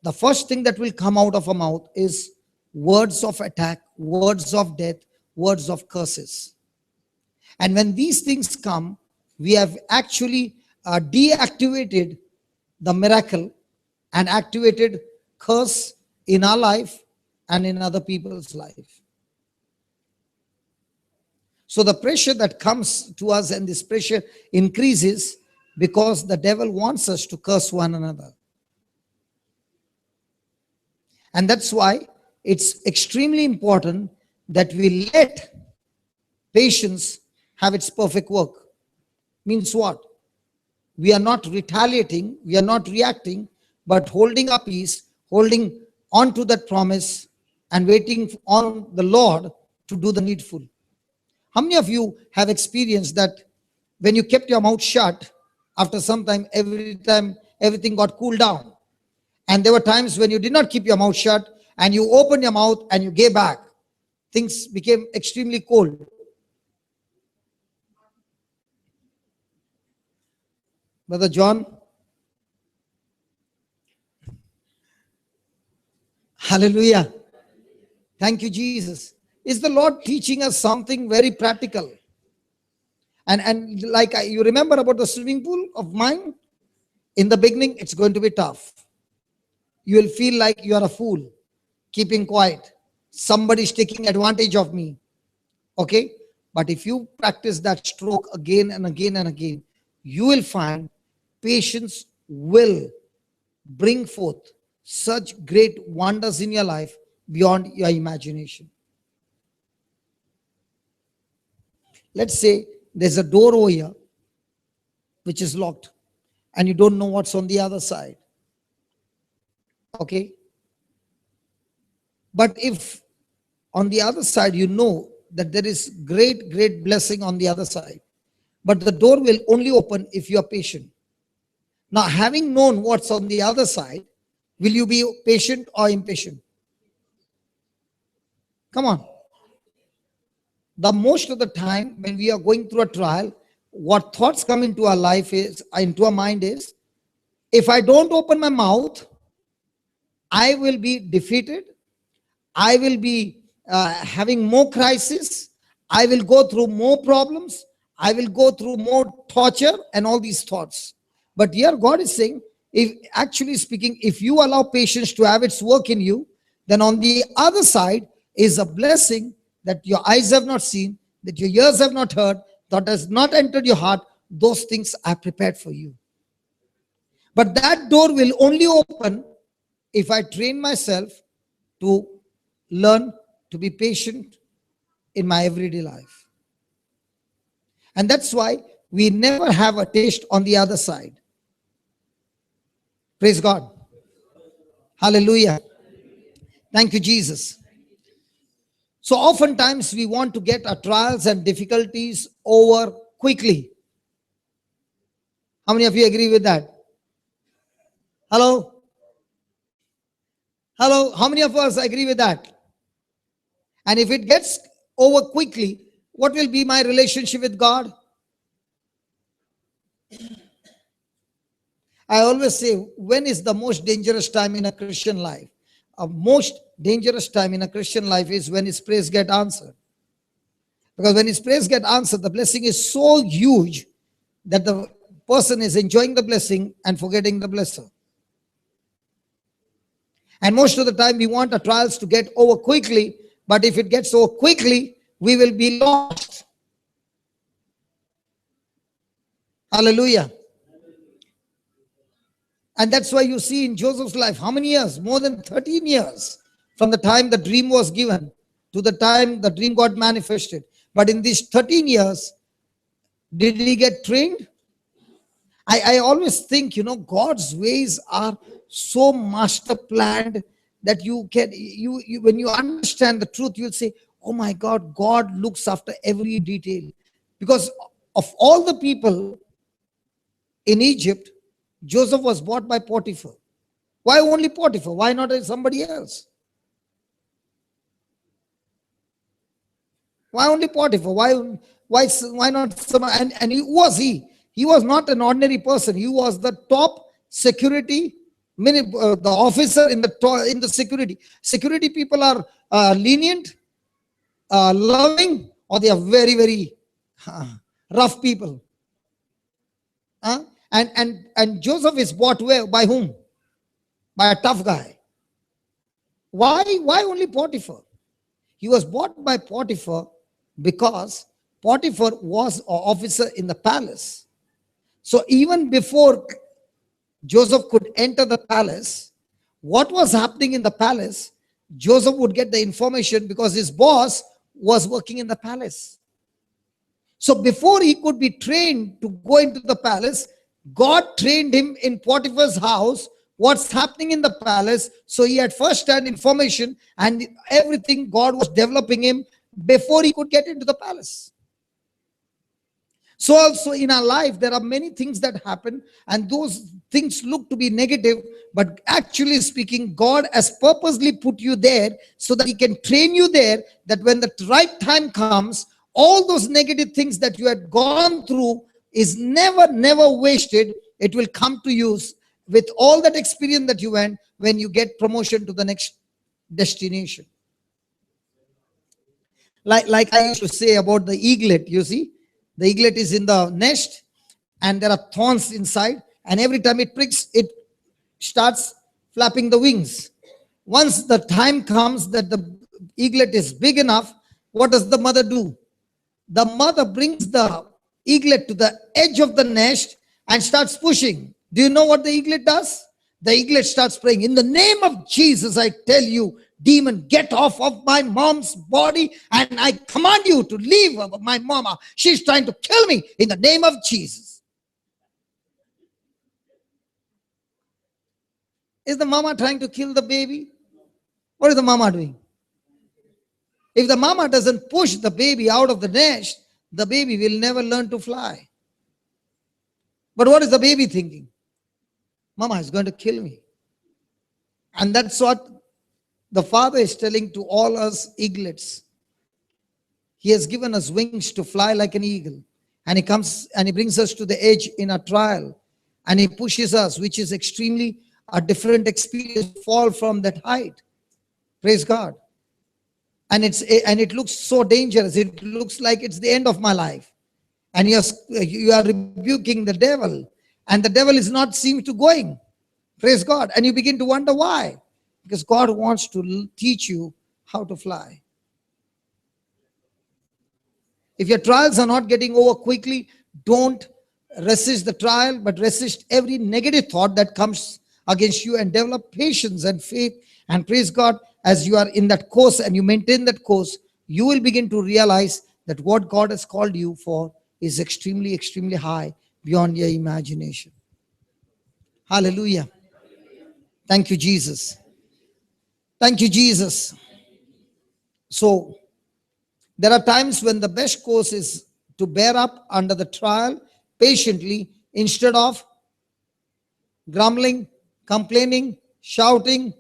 the first thing that will come out of our mouth is words of attack, words of death, words of curses. And when these things come, we have actually deactivated the miracle and activated curse in our life and in other people's life. So the pressure that comes to us, and this pressure increases because the devil wants us to curse one another. And that's why it's extremely important that we let patience have its perfect work. Means what? We are not retaliating, we are not reacting, but holding our peace, holding on to that promise, and waiting on the Lord to do the needful. How many of you have experienced that when you kept your mouth shut, after some time, everything got cooled down? And there were times when you did not keep your mouth shut and you opened your mouth and you gave back. Things became extremely cold. Brother John, hallelujah. Thank you, Jesus. Is the Lord teaching us something very practical? And like you remember about the swimming pool of mine? In the beginning, it's going to be tough. You will feel like you are a fool, keeping quiet. Somebody's taking advantage of me. Okay? But if you practice that stroke again and again and again, you will find patience will bring forth such great wonders in your life beyond your imagination. Let's say there's a door over here which is locked and you don't know what's on the other side. Okay? But if on the other side you know that there is great blessing on the other side, but the door will only open if you are patient. Now, having known what's on the other side, will you be patient or impatient? Come on. The most of the time when we are going through a trial, what thoughts come into our life is, into our mind is, if I don't open my mouth, I will be defeated. I will be having more crisis. I will go through more problems. I will go through more torture and all these thoughts. But here God is saying, if actually speaking, if you allow patience to have its work in you, then on the other side is a blessing that your eyes have not seen, that your ears have not heard, that has not entered your heart. Those things are prepared for you. But that door will only open if I train myself to learn to be patient in my everyday life. And that's why we never have a taste on the other side. Praise God. Hallelujah. Thank you, Jesus. So oftentimes we want to get our trials and difficulties over quickly. How many of you agree with that? Hello? Hello? How many of us agree with that? And if it gets over quickly, what will be my relationship with God? I always say, when is the most dangerous time in a Christian life? A most dangerous time in a Christian life is when his prayers get answered. Because when his prayers get answered, the blessing is so huge that the person is enjoying the blessing and forgetting the blesser. And most of the time we want our trials to get over quickly, but if it gets over quickly, we will be lost. Hallelujah. And that's why you see in Joseph's life, how many years? More than 13 years from the time the dream was given to the time the dream got manifested. But in these 13 years, did he get trained? I always think, God's ways are so master planned that you can, when you understand the truth, you'll say, oh my God, God looks after every detail. Because of all the people in Egypt, Joseph was bought by Potiphar. Why only Potiphar? Why not somebody else? Why only Potiphar? Why not someone? And who was he? He was not an ordinary person. He was the top security, the officer in the security. Security people are lenient, loving, or they are very, very rough people. And Joseph is bought where? By whom? By a tough guy. Why only Potiphar? He was bought by Potiphar because Potiphar was an officer in the palace. So even before Joseph could enter the palace, what was happening in the palace, Joseph would get the information because his boss was working in the palace. So before he could be trained to go into the palace, God trained him in Potiphar's house, what's happening in the palace. So he had first-hand information, and everything God was developing him before he could get into the palace. So also in our life, there are many things that happen, and those things look to be negative, but actually speaking, God has purposely put you there so that he can train you there, that when the right time comes, all those negative things that you had gone through is never wasted. It will come to use with all that experience that you went when you get promotion to the next destination. Like I used to say about the eaglet, you see, the eaglet is in the nest and there are thorns inside, and every time it pricks, it starts flapping the wings. Once the time comes that the eaglet is big enough, what does the mother do? The mother brings the eaglet to the edge of the nest and starts pushing. Do you know what the eaglet does? The eaglet starts praying, in the name of Jesus, I tell you, demon, get off of my mom's body, and I command you to leave my mama. She's trying to kill me in the name of Jesus. Is the mama trying to kill the baby? What is the mama doing? If the mama doesn't push the baby out of the nest, the baby will never learn to fly. But what is the baby thinking? Mama is going to kill me. And that's what the Father is telling to all us eaglets. He has given us wings to fly like an eagle. And he comes and he brings us to the edge in a trial. And he pushes us, which is extremely a different experience, fall from that height. Praise God. And it looks so dangerous. It looks like it's the end of my life. And you are rebuking the devil. And the devil is not seem to going. Praise God. And you begin to wonder why. Because God wants to teach you how to fly. If your trials are not getting over quickly, don't resist the trial, but resist every negative thought that comes against you and develop patience and faith. And praise God, as you are in that course and you maintain that course, you will begin to realize that what God has called you for is extremely, extremely high beyond your imagination. Hallelujah. Thank you, Jesus. Thank you, Jesus. So, there are times when the best course is to bear up under the trial patiently instead of grumbling, complaining, shouting.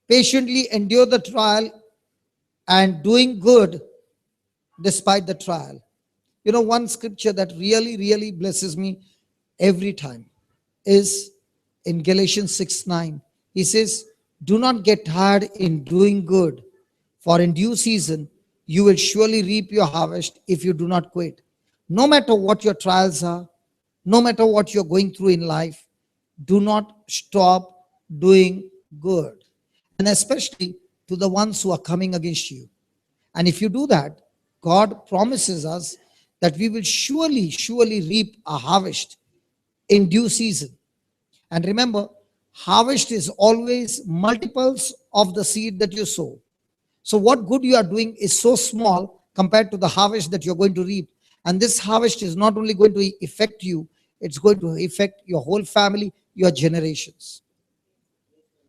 Patiently endure the trial and doing good despite the trial. You know, one scripture that really, really blesses me every time is in Galatians 6:9. He says, do not get tired in doing good, for in due season you will surely reap your harvest if you do not quit. No matter what your trials are, no matter what you're going through in life, do not stop doing good. And especially to the ones who are coming against you. And if you do that, God promises us that we will surely, surely reap a harvest in due season. And remember, harvest is always multiples of the seed that you sow. So what good you are doing is so small compared to the harvest that you're going to reap. And this harvest is not only going to affect you, it's going to affect your whole family, your generations.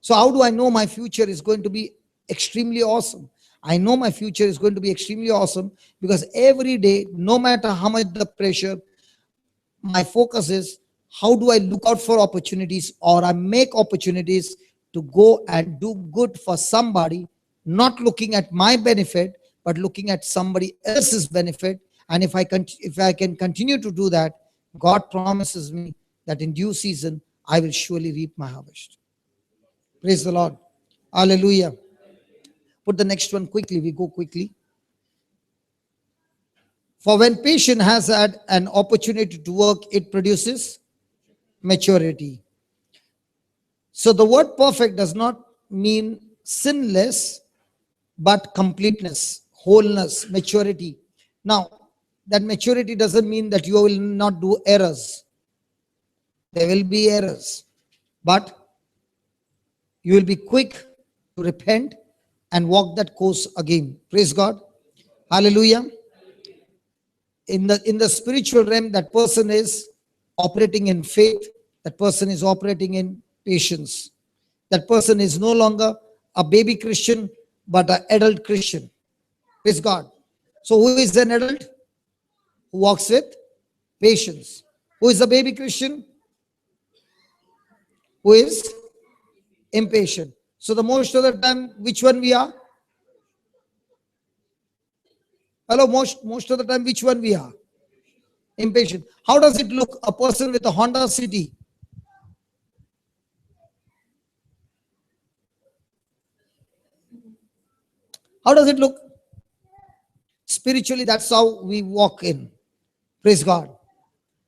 So how do I know my future is going to be extremely awesome? I know my future is going to be extremely awesome because every day, no matter how much the pressure, my focus is how do I look out for opportunities, or I make opportunities to go and do good for somebody, not looking at my benefit, but looking at somebody else's benefit. And if I can continue to do that, God promises me that in due season I will surely reap my harvest. Praise the Lord. Hallelujah. Put the next one quickly. We go quickly. For when patient has had an opportunity to work, it produces maturity. So the word perfect does not mean sinless, but completeness, wholeness, maturity. Now, that maturity doesn't mean that you will not do errors. There will be errors, but you will be quick to repent and walk that course again. Praise God. Hallelujah. In the spiritual realm, that person is operating in faith, that person is operating in patience, that person is no longer a baby Christian but an adult Christian. Praise God. So who is an adult? Who walks with patience. Who is a baby Christian? Who is impatient. So the most of the time, which one we are? Hello, most of the time, which one we are? Impatient. How does it look? A person with a Honda City. How does it look? Spiritually, that's how we walk in. Praise God.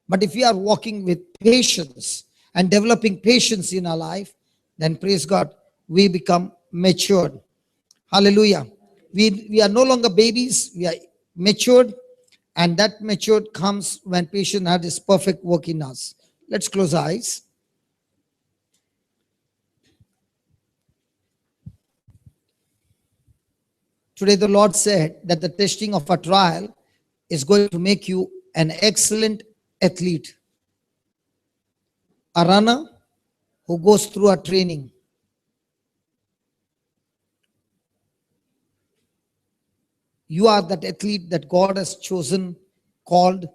But if we are walking with patience and developing patience in our life, then praise God, we become matured. Hallelujah. We are no longer babies, we are matured, and that matured comes when patience has its perfect work in us. Let's close our eyes. Today, the Lord said that the testing of a trial is going to make you an excellent athlete, a runner who goes through a training. You are that athlete that God has chosen, called.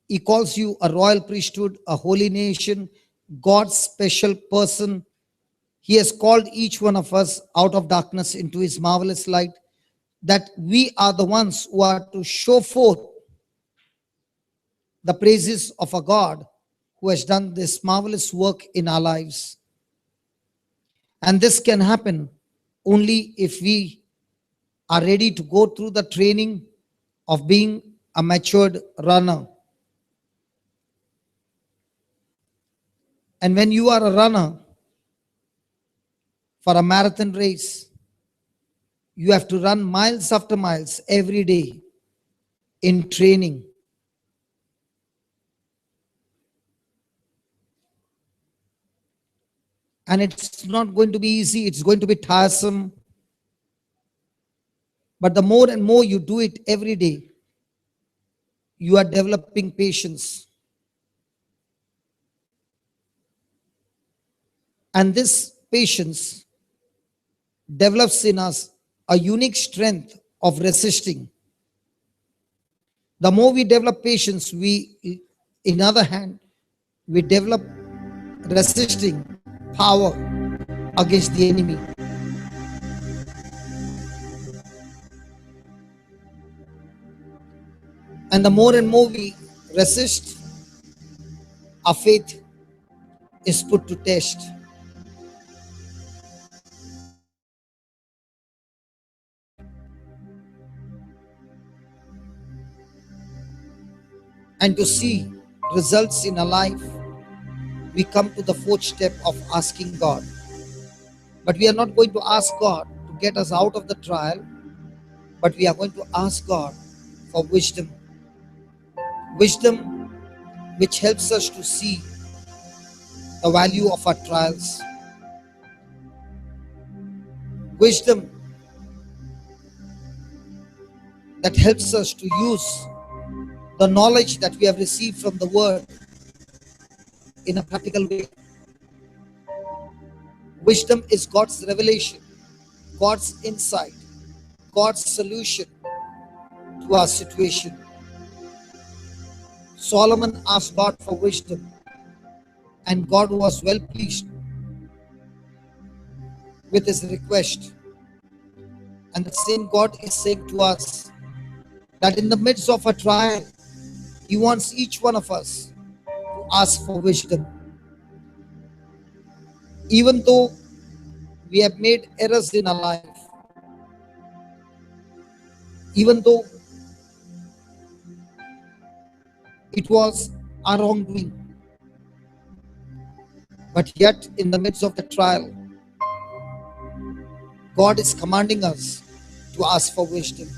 He calls you a royal priesthood, a holy nation, God's special person. He has called each one of us out of darkness into his marvelous light, that we are the ones who are to show forth the praises of a God who has done this marvelous work in our lives. And this can happen only if we are ready to go through the training of being a matured runner. And when you are a runner for a marathon race, you have to run miles after miles every day in training. And it's not going to be easy, it's going to be tiresome. But the more and more you do it every day, you are developing patience. And this patience develops in us a unique strength of resisting. The more we develop patience, in other hand, we develop resisting power against the enemy. And the more and more we resist, our faith is put to test. And to see results in our life, we come to the fourth step of asking God. But we are not going to ask God to get us out of the trial, but we are going to ask God for wisdom. Wisdom which helps us to see the value of our trials. Wisdom that helps us to use the knowledge that we have received from the Word in a practical way. Wisdom is God's revelation, God's insight, God's solution to our situation. Solomon asked God for wisdom, and God was well pleased with his request. And the same God is saying to us that in the midst of a trial, He wants each one of us to ask for wisdom. Even though we have made errors in our life, even though it was our wrongdoing, but yet in the midst of the trial, God is commanding us to ask for wisdom.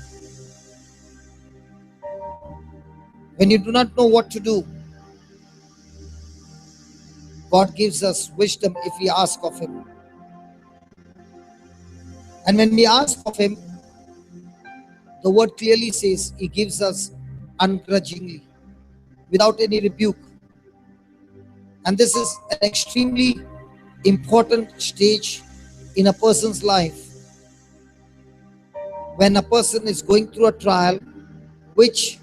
When you do not know what to do, God gives us wisdom if we ask of Him. And when we ask of Him, the word clearly says He gives us ungrudgingly, without any rebuke. And this is an extremely important stage in a person's life. When a person is going through a trial which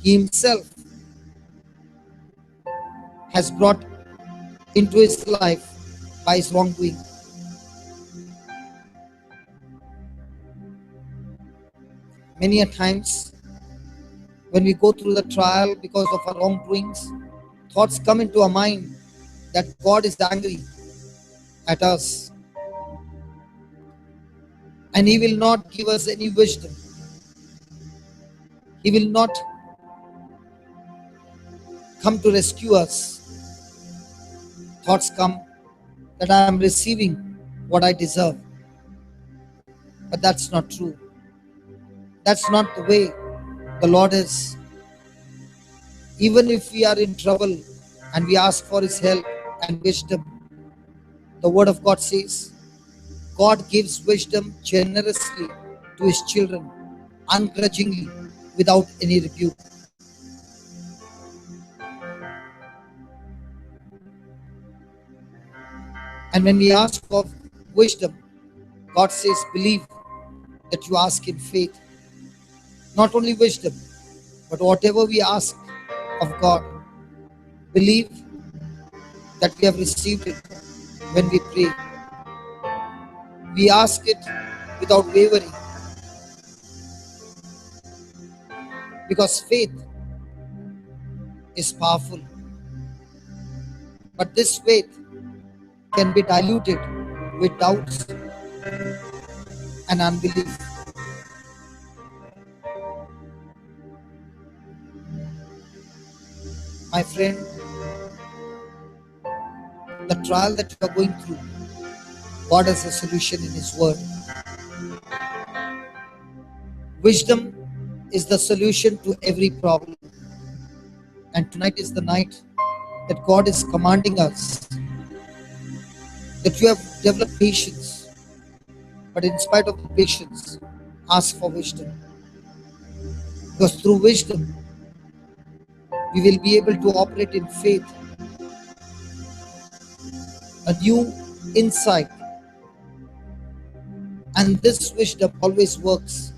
he himself has brought into his life by his wrongdoing. Many a times when we go through the trial because of our wrongdoings, thoughts come into our mind that God is angry at us and He will not give us any wisdom. He will not come to rescue us. Thoughts come that I am receiving what I deserve. But that's not true. That's not the way the Lord is. Even if we are in trouble and we ask for His help and wisdom, the Word of God says, God gives wisdom generously to His children, ungrudgingly, without any rebuke. And when we ask for wisdom, God says, believe that you ask in faith. Not only wisdom, but whatever we ask of God, believe that we have received it when we pray. We ask it without wavering, because faith is powerful. But this faith can be diluted with doubts and unbelief. My friend, the trial that you are going through, God has a solution in His Word. Wisdom is the solution to every problem. And tonight is the night that God is commanding us that you have developed patience, but in spite of the patience, ask for wisdom. Because through wisdom, we will be able to operate in faith, a new insight. And this wisdom always works.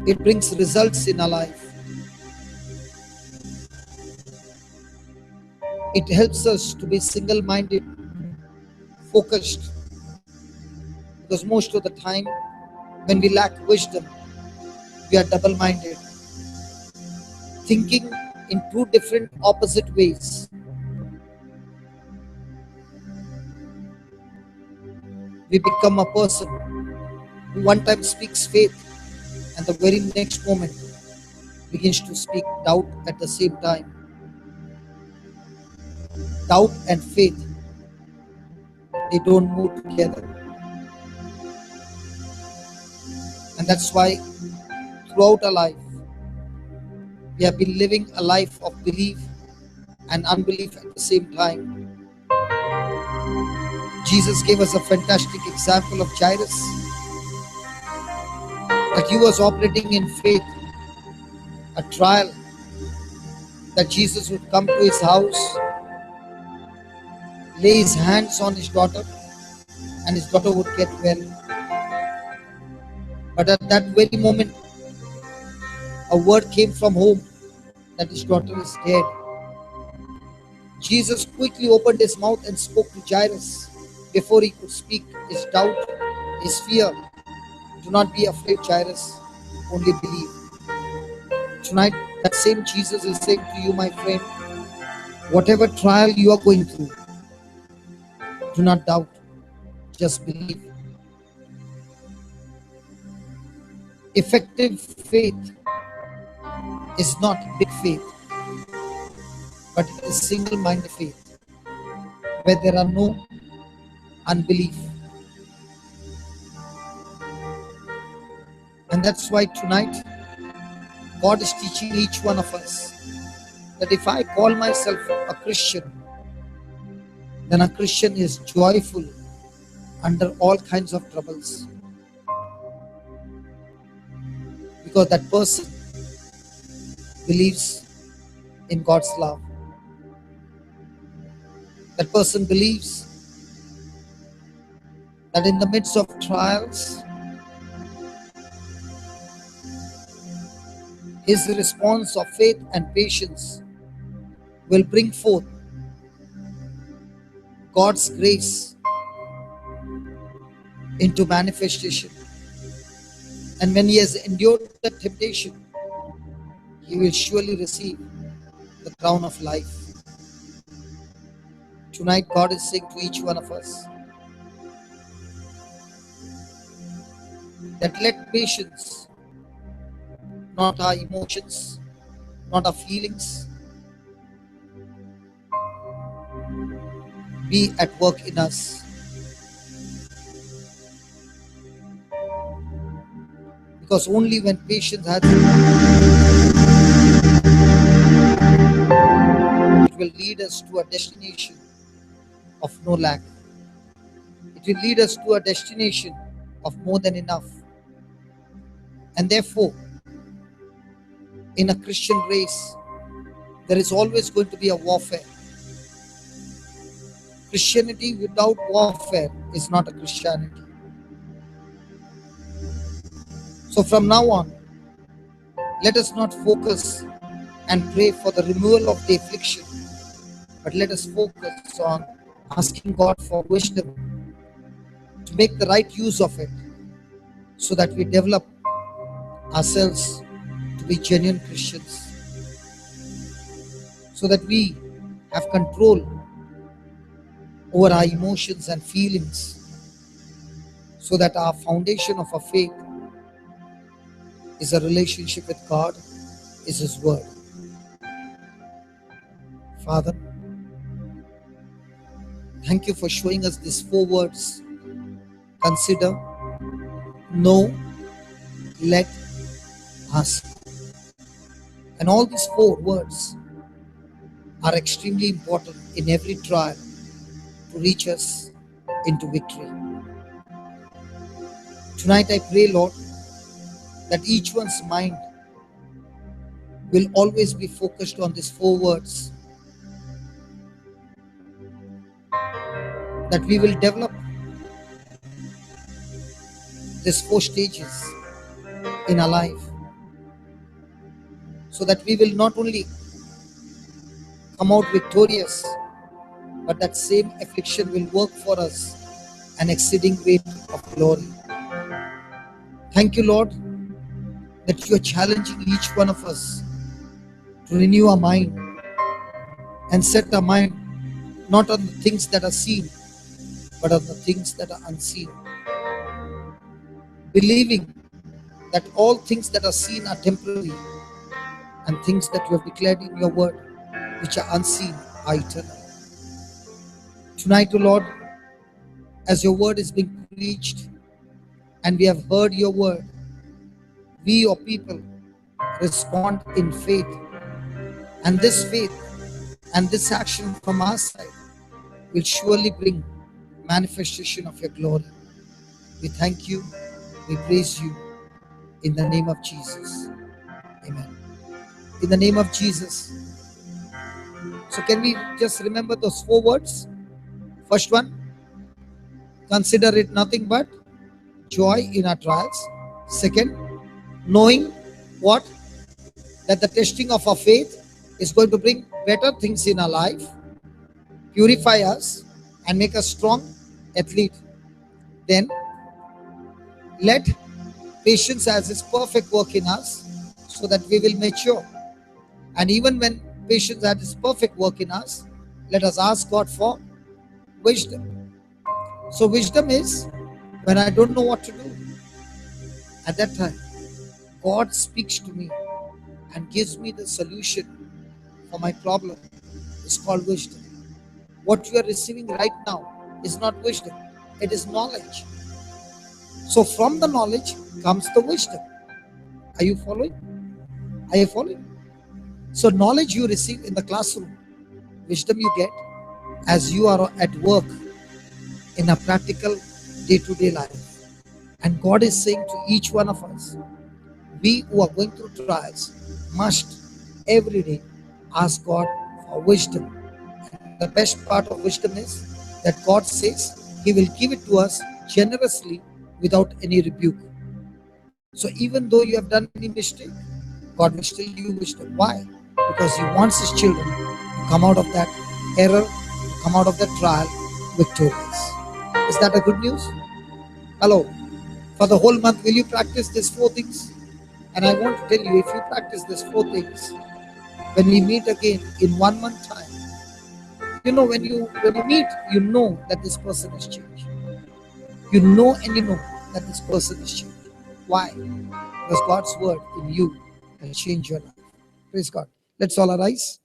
It brings results in our life. It helps us to be single-minded, focused. Because most of the time, when we lack wisdom, we are double-minded, thinking in two different opposite ways. We become a person who one time speaks faith and the very next moment begins to speak doubt at the same time. Doubt and faith, they don't move together. And that's why throughout our life, we have been living a life of belief and unbelief at the same time. Jesus gave us a fantastic example of Jairus, that he was operating in faith, a trial, that Jesus would come to his house, lay his hands on his daughter, and his daughter would get well. But at that very moment, a word came from home that his daughter is dead. Jesus quickly opened his mouth and spoke to Jairus. Before he could speak, his doubt, his fear. Do not be afraid, Jairus, only believe. Tonight, that same Jesus is saying to you, my friend, whatever trial you are going through, do not doubt, just believe. Effective faith is not big faith, but it is single-minded faith, where there are no unbelief. And that's why tonight, God is teaching each one of us that if I call myself a Christian, then a Christian is joyful under all kinds of troubles. Because that person believes in God's love. That person believes that in the midst of trials, his response of faith and patience will bring forth God's grace into manifestation. And when he has endured the temptation, he will surely receive the crown of life. Tonight, God is saying to each one of us that let patience, not our emotions, not our feelings, be at work in us. Because only when patience has, it will lead us to a destination of no lack. It will lead us to a destination of more than enough. And therefore, in a Christian race, there is always going to be a warfare. Christianity without warfare is not a Christianity. So from now on, let us not focus and pray for the removal of the affliction, but let us focus on asking God for wisdom to make the right use of it, so that we develop ourselves to be genuine Christians, so that we have control over our emotions and feelings, so that our foundation of our faith is a relationship with God, is His Word. Father, thank you for showing us these 4 words. Consider, know, let, ask. And all these 4 words are extremely important in every trial to reach us into victory. Tonight I pray, Lord, that each one's mind will always be focused on these 4 words. That we will develop these 4 stages in our life, so that we will not only come out victorious, but that same affliction will work for us an exceeding weight of glory. Thank you, Lord, that you are challenging each one of us to renew our mind and set our mind not on the things that are seen, but on the things that are unseen. Believing that all things that are seen are temporary, and things that you have declared in your word, which are unseen, are eternal. Tonight, O Lord, as your word is being preached and we have heard your word, we, your people, respond in faith. And this faith and this action from our side will surely bring manifestation of your glory. We thank you, we praise you in the name of Jesus. Amen. In the name of Jesus. So can we just remember those 4 words? First one, consider it nothing but joy in our trials. Second, knowing what? that the testing of our faith is going to bring better things in our life, purify us, and make us strong athlete. Then let patience as His perfect work in us, so that we will mature. And even when patience has His perfect work in us, let us ask God for wisdom. So wisdom is when I don't know what to do. At that time, God speaks to me and gives me the solution for my problem. It's called wisdom. What you are receiving right now is not wisdom, it is knowledge. So from the knowledge comes the wisdom. Are you following? Are you following? So knowledge you receive in the classroom, wisdom you get as you are at work in a practical day-to-day life. And God is saying to each one of us, we who are going through trials must every day ask God for wisdom. And the best part of wisdom is that God says He will give it to us generously without any rebuke. So even though you have done any mistake, God will still give you wisdom. Why? Because He wants His children to come out of that error, to come out of that trial victorious. Is that a good news? Hello. For the whole month, will you practice these 4 things? And I want to tell you, if you practice these 4 things, when we meet again in 1 month time, when you meet, you know that this person has changed. You know and you know that this person has changed. Why? Because God's word in you will change your life. Praise God. Let's all arise.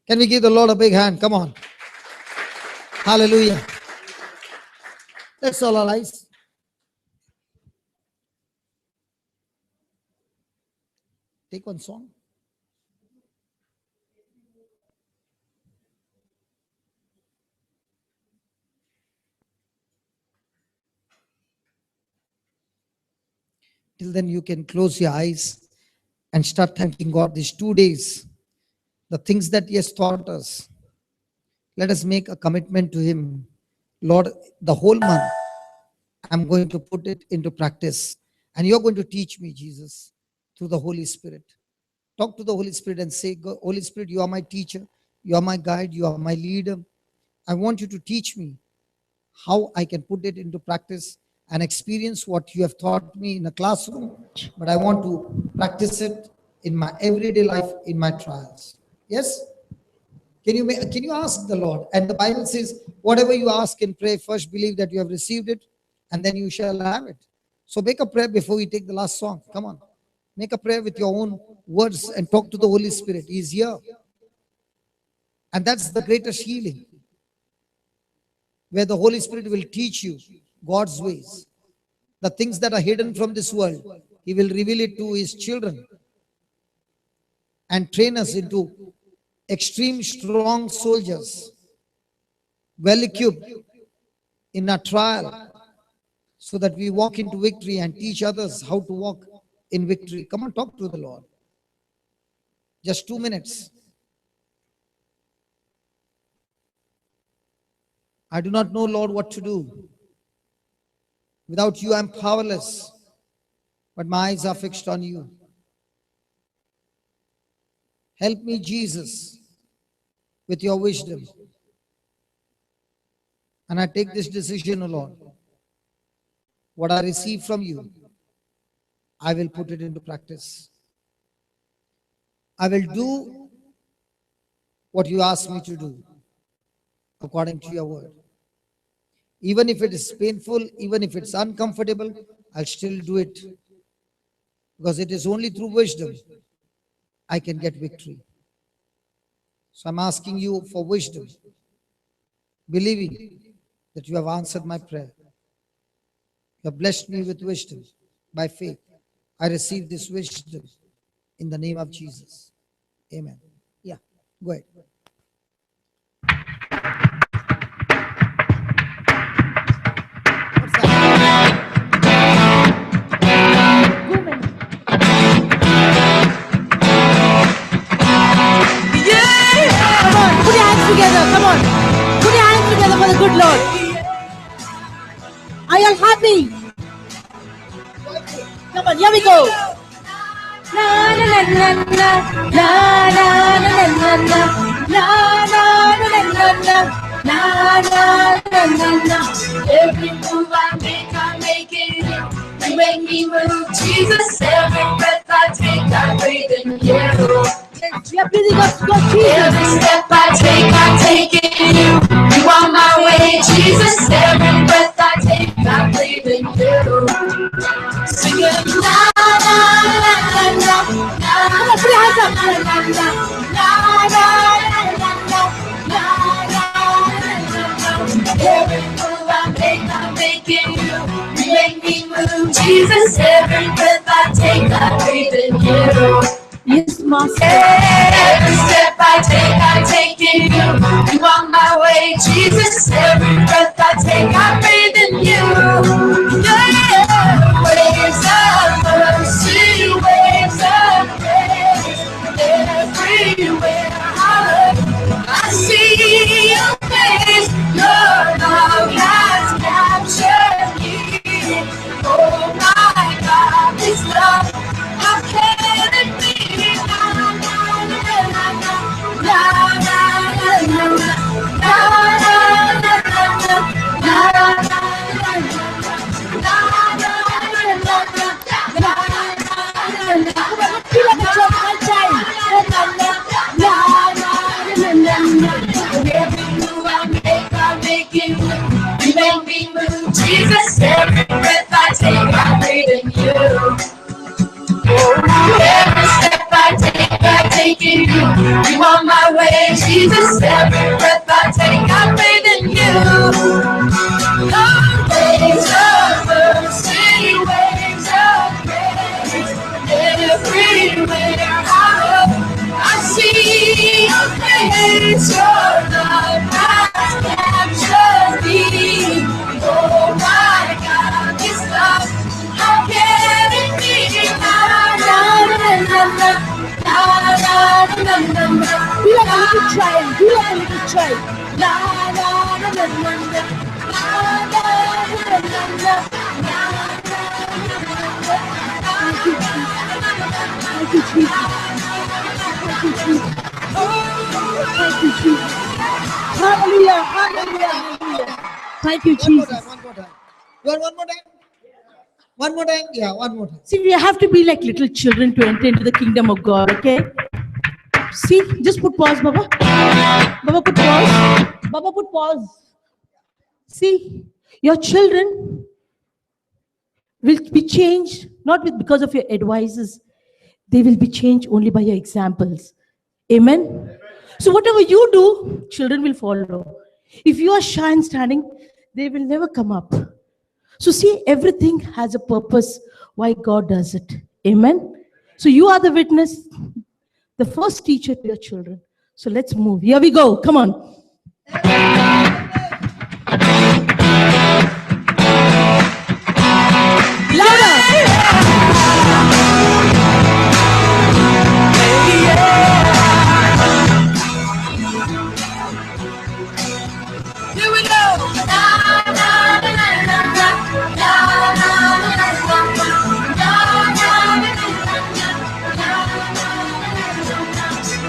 Can we give the Lord a big hand? Come on. Hallelujah. Let's all arise. Take one song. Till then, you can close your eyes and start thanking God these 2 days. The things that He has taught us, let us make a commitment to Him. Lord, the whole month, I'm going to put it into practice. And you're going to teach me, Jesus, through the Holy Spirit. Talk to the Holy Spirit and say, Holy Spirit, you are my teacher. You are my guide. You are my leader. I want you to teach me how I can put it into practice and experience what you have taught me in a classroom. But I want to practice it in my everyday life, in my trials. Yes? Can you ask the Lord? And the Bible says, whatever you ask in prayer, first believe that you have received it, and then you shall have it. So make a prayer before we take the last song. Come on. Make a prayer with your own words and talk to the Holy Spirit. He is here. And that's the greatest healing, where the Holy Spirit will teach you God's ways. The things that are hidden from this world, He will reveal it to His children and train us into extreme strong soldiers, well equipped in a trial, so that we walk into victory and teach others how to walk in victory. Come on, talk to the Lord. Just 2 minutes. I do not know, Lord, what to do. Without you, I'm powerless, but my eyes are fixed on you. Help me, Jesus, with your wisdom. And I take this decision, O Lord. What I receive from you, I will put it into practice. I will do what you ask me to do according to your word. Even if it is painful, even if it's uncomfortable, I'll still do it. Because it is only through wisdom I can get victory. So I'm asking you for wisdom, believing that you have answered my prayer. You have blessed me with wisdom by faith. I receive this wisdom in the name of Jesus. Amen. Yeah, go ahead. Put your hands together. Come on. Put your hands together for the good Lord. Are you all happy? Come on, here we go. Every move I make it you. You make me move, Jesus. Every breath I take, I breathe in you. Every step I take in you. You are my way, Jesus. Every breath I take, I breathe in you. Singing la la la la la la la la la la every move I make it you. You make me move, Jesus. Every breath I take, I breathe in you. Yes, Master. Every step I take in you. You are my way, Jesus. Every breath I take, I breathe in you. Yeah, waves of mercy, waves of grace, everywhere I look, I see your face. Your love has captured me. Oh my God, this love, how can it be? Jesus, every breath I take, I breathe in you. Every step I take in you. You are my way, Jesus. Every breath I take, I breathe in you. Lord, waves of mercy, waves of grace, everywhere I look, I see your face. Your love has captured me. Oh my God, this love, how can it be? Be like a little child. Be like a little child. Thank you, Jesus. Thank you, Jesus. Thank you, Jesus. Hallelujah. Hallelujah. Hallelujah. Thank you, Jesus. One more time. You want one more time? One more time? Yeah, one more time. See, we have to be like little children to enter into the kingdom of God, okay? See, just put pause, Baba. Baba, put pause. Baba, put pause. See, your children will be changed not because of your advices. They will be changed only by your examples. Amen? So whatever you do, children will follow. If you are shy and standing, they will never come up. So see, everything has a purpose why God does it. Amen? So you are the witness, the first teacher to your children. So let's move. Here we go. Come on. Louder. Here we go.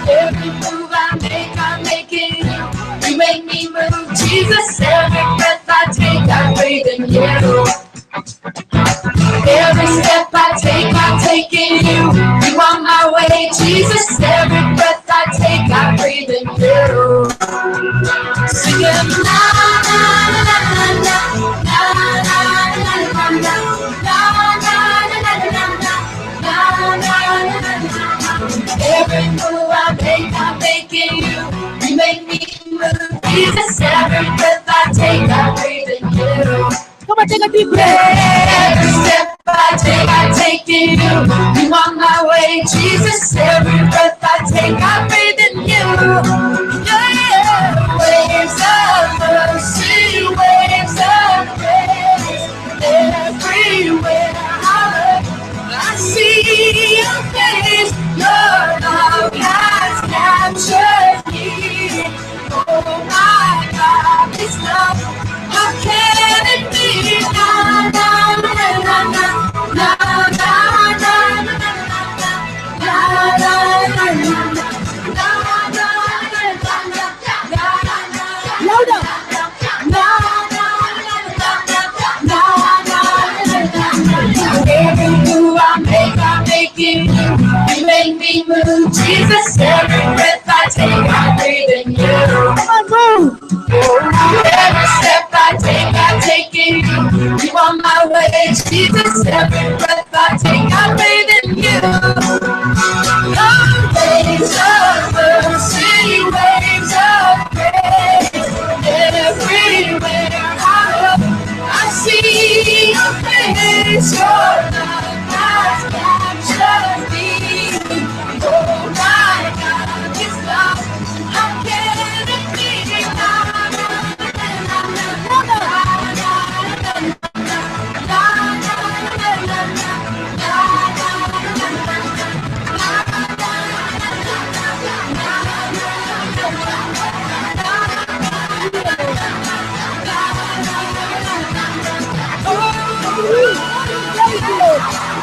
Every move I make it you. You make me move, Jesus. Every breath I take, I breathe in you. Every step I take in you. You are my way, Jesus. Every breath I take, I breathe in you. Singing la la la la la la la la la la la. Every move I make in you. You make me move, Jesus. Every breath I take, I breathe in you. Come on, take a deep breath. Every step I take in you. You are my way, Jesus. Every breath I take, I breathe in you. Yeah, waves of mercy, waves of grace, everywhere I look, I see your face. Your love has captured me. Oh my God, this love, how can it be? Na na na na na na na na na na. Jesus, every breath I take, I breathe in you. Come on, go. Every step I take in you. You are my way, Jesus. Every breath I take, I breathe in you. Waves of mercy, waves of grace. Everywhere I look, I see your face. Your love has captured me. Oh my God, this love I can't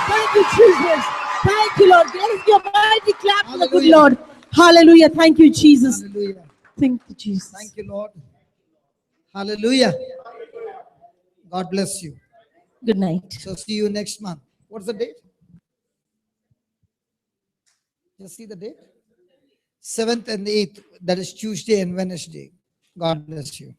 Thank you, Jesus. Thank you, Lord. Give your mighty clap to the good Hallelujah. Lord. Hallelujah. Thank you, Jesus. Hallelujah. Thank you, Jesus. Thank you, Lord. Hallelujah. God bless you. Good night. So see you next month. What's the date? Just see the date. 7th and 8th. That is Tuesday and Wednesday. God bless you.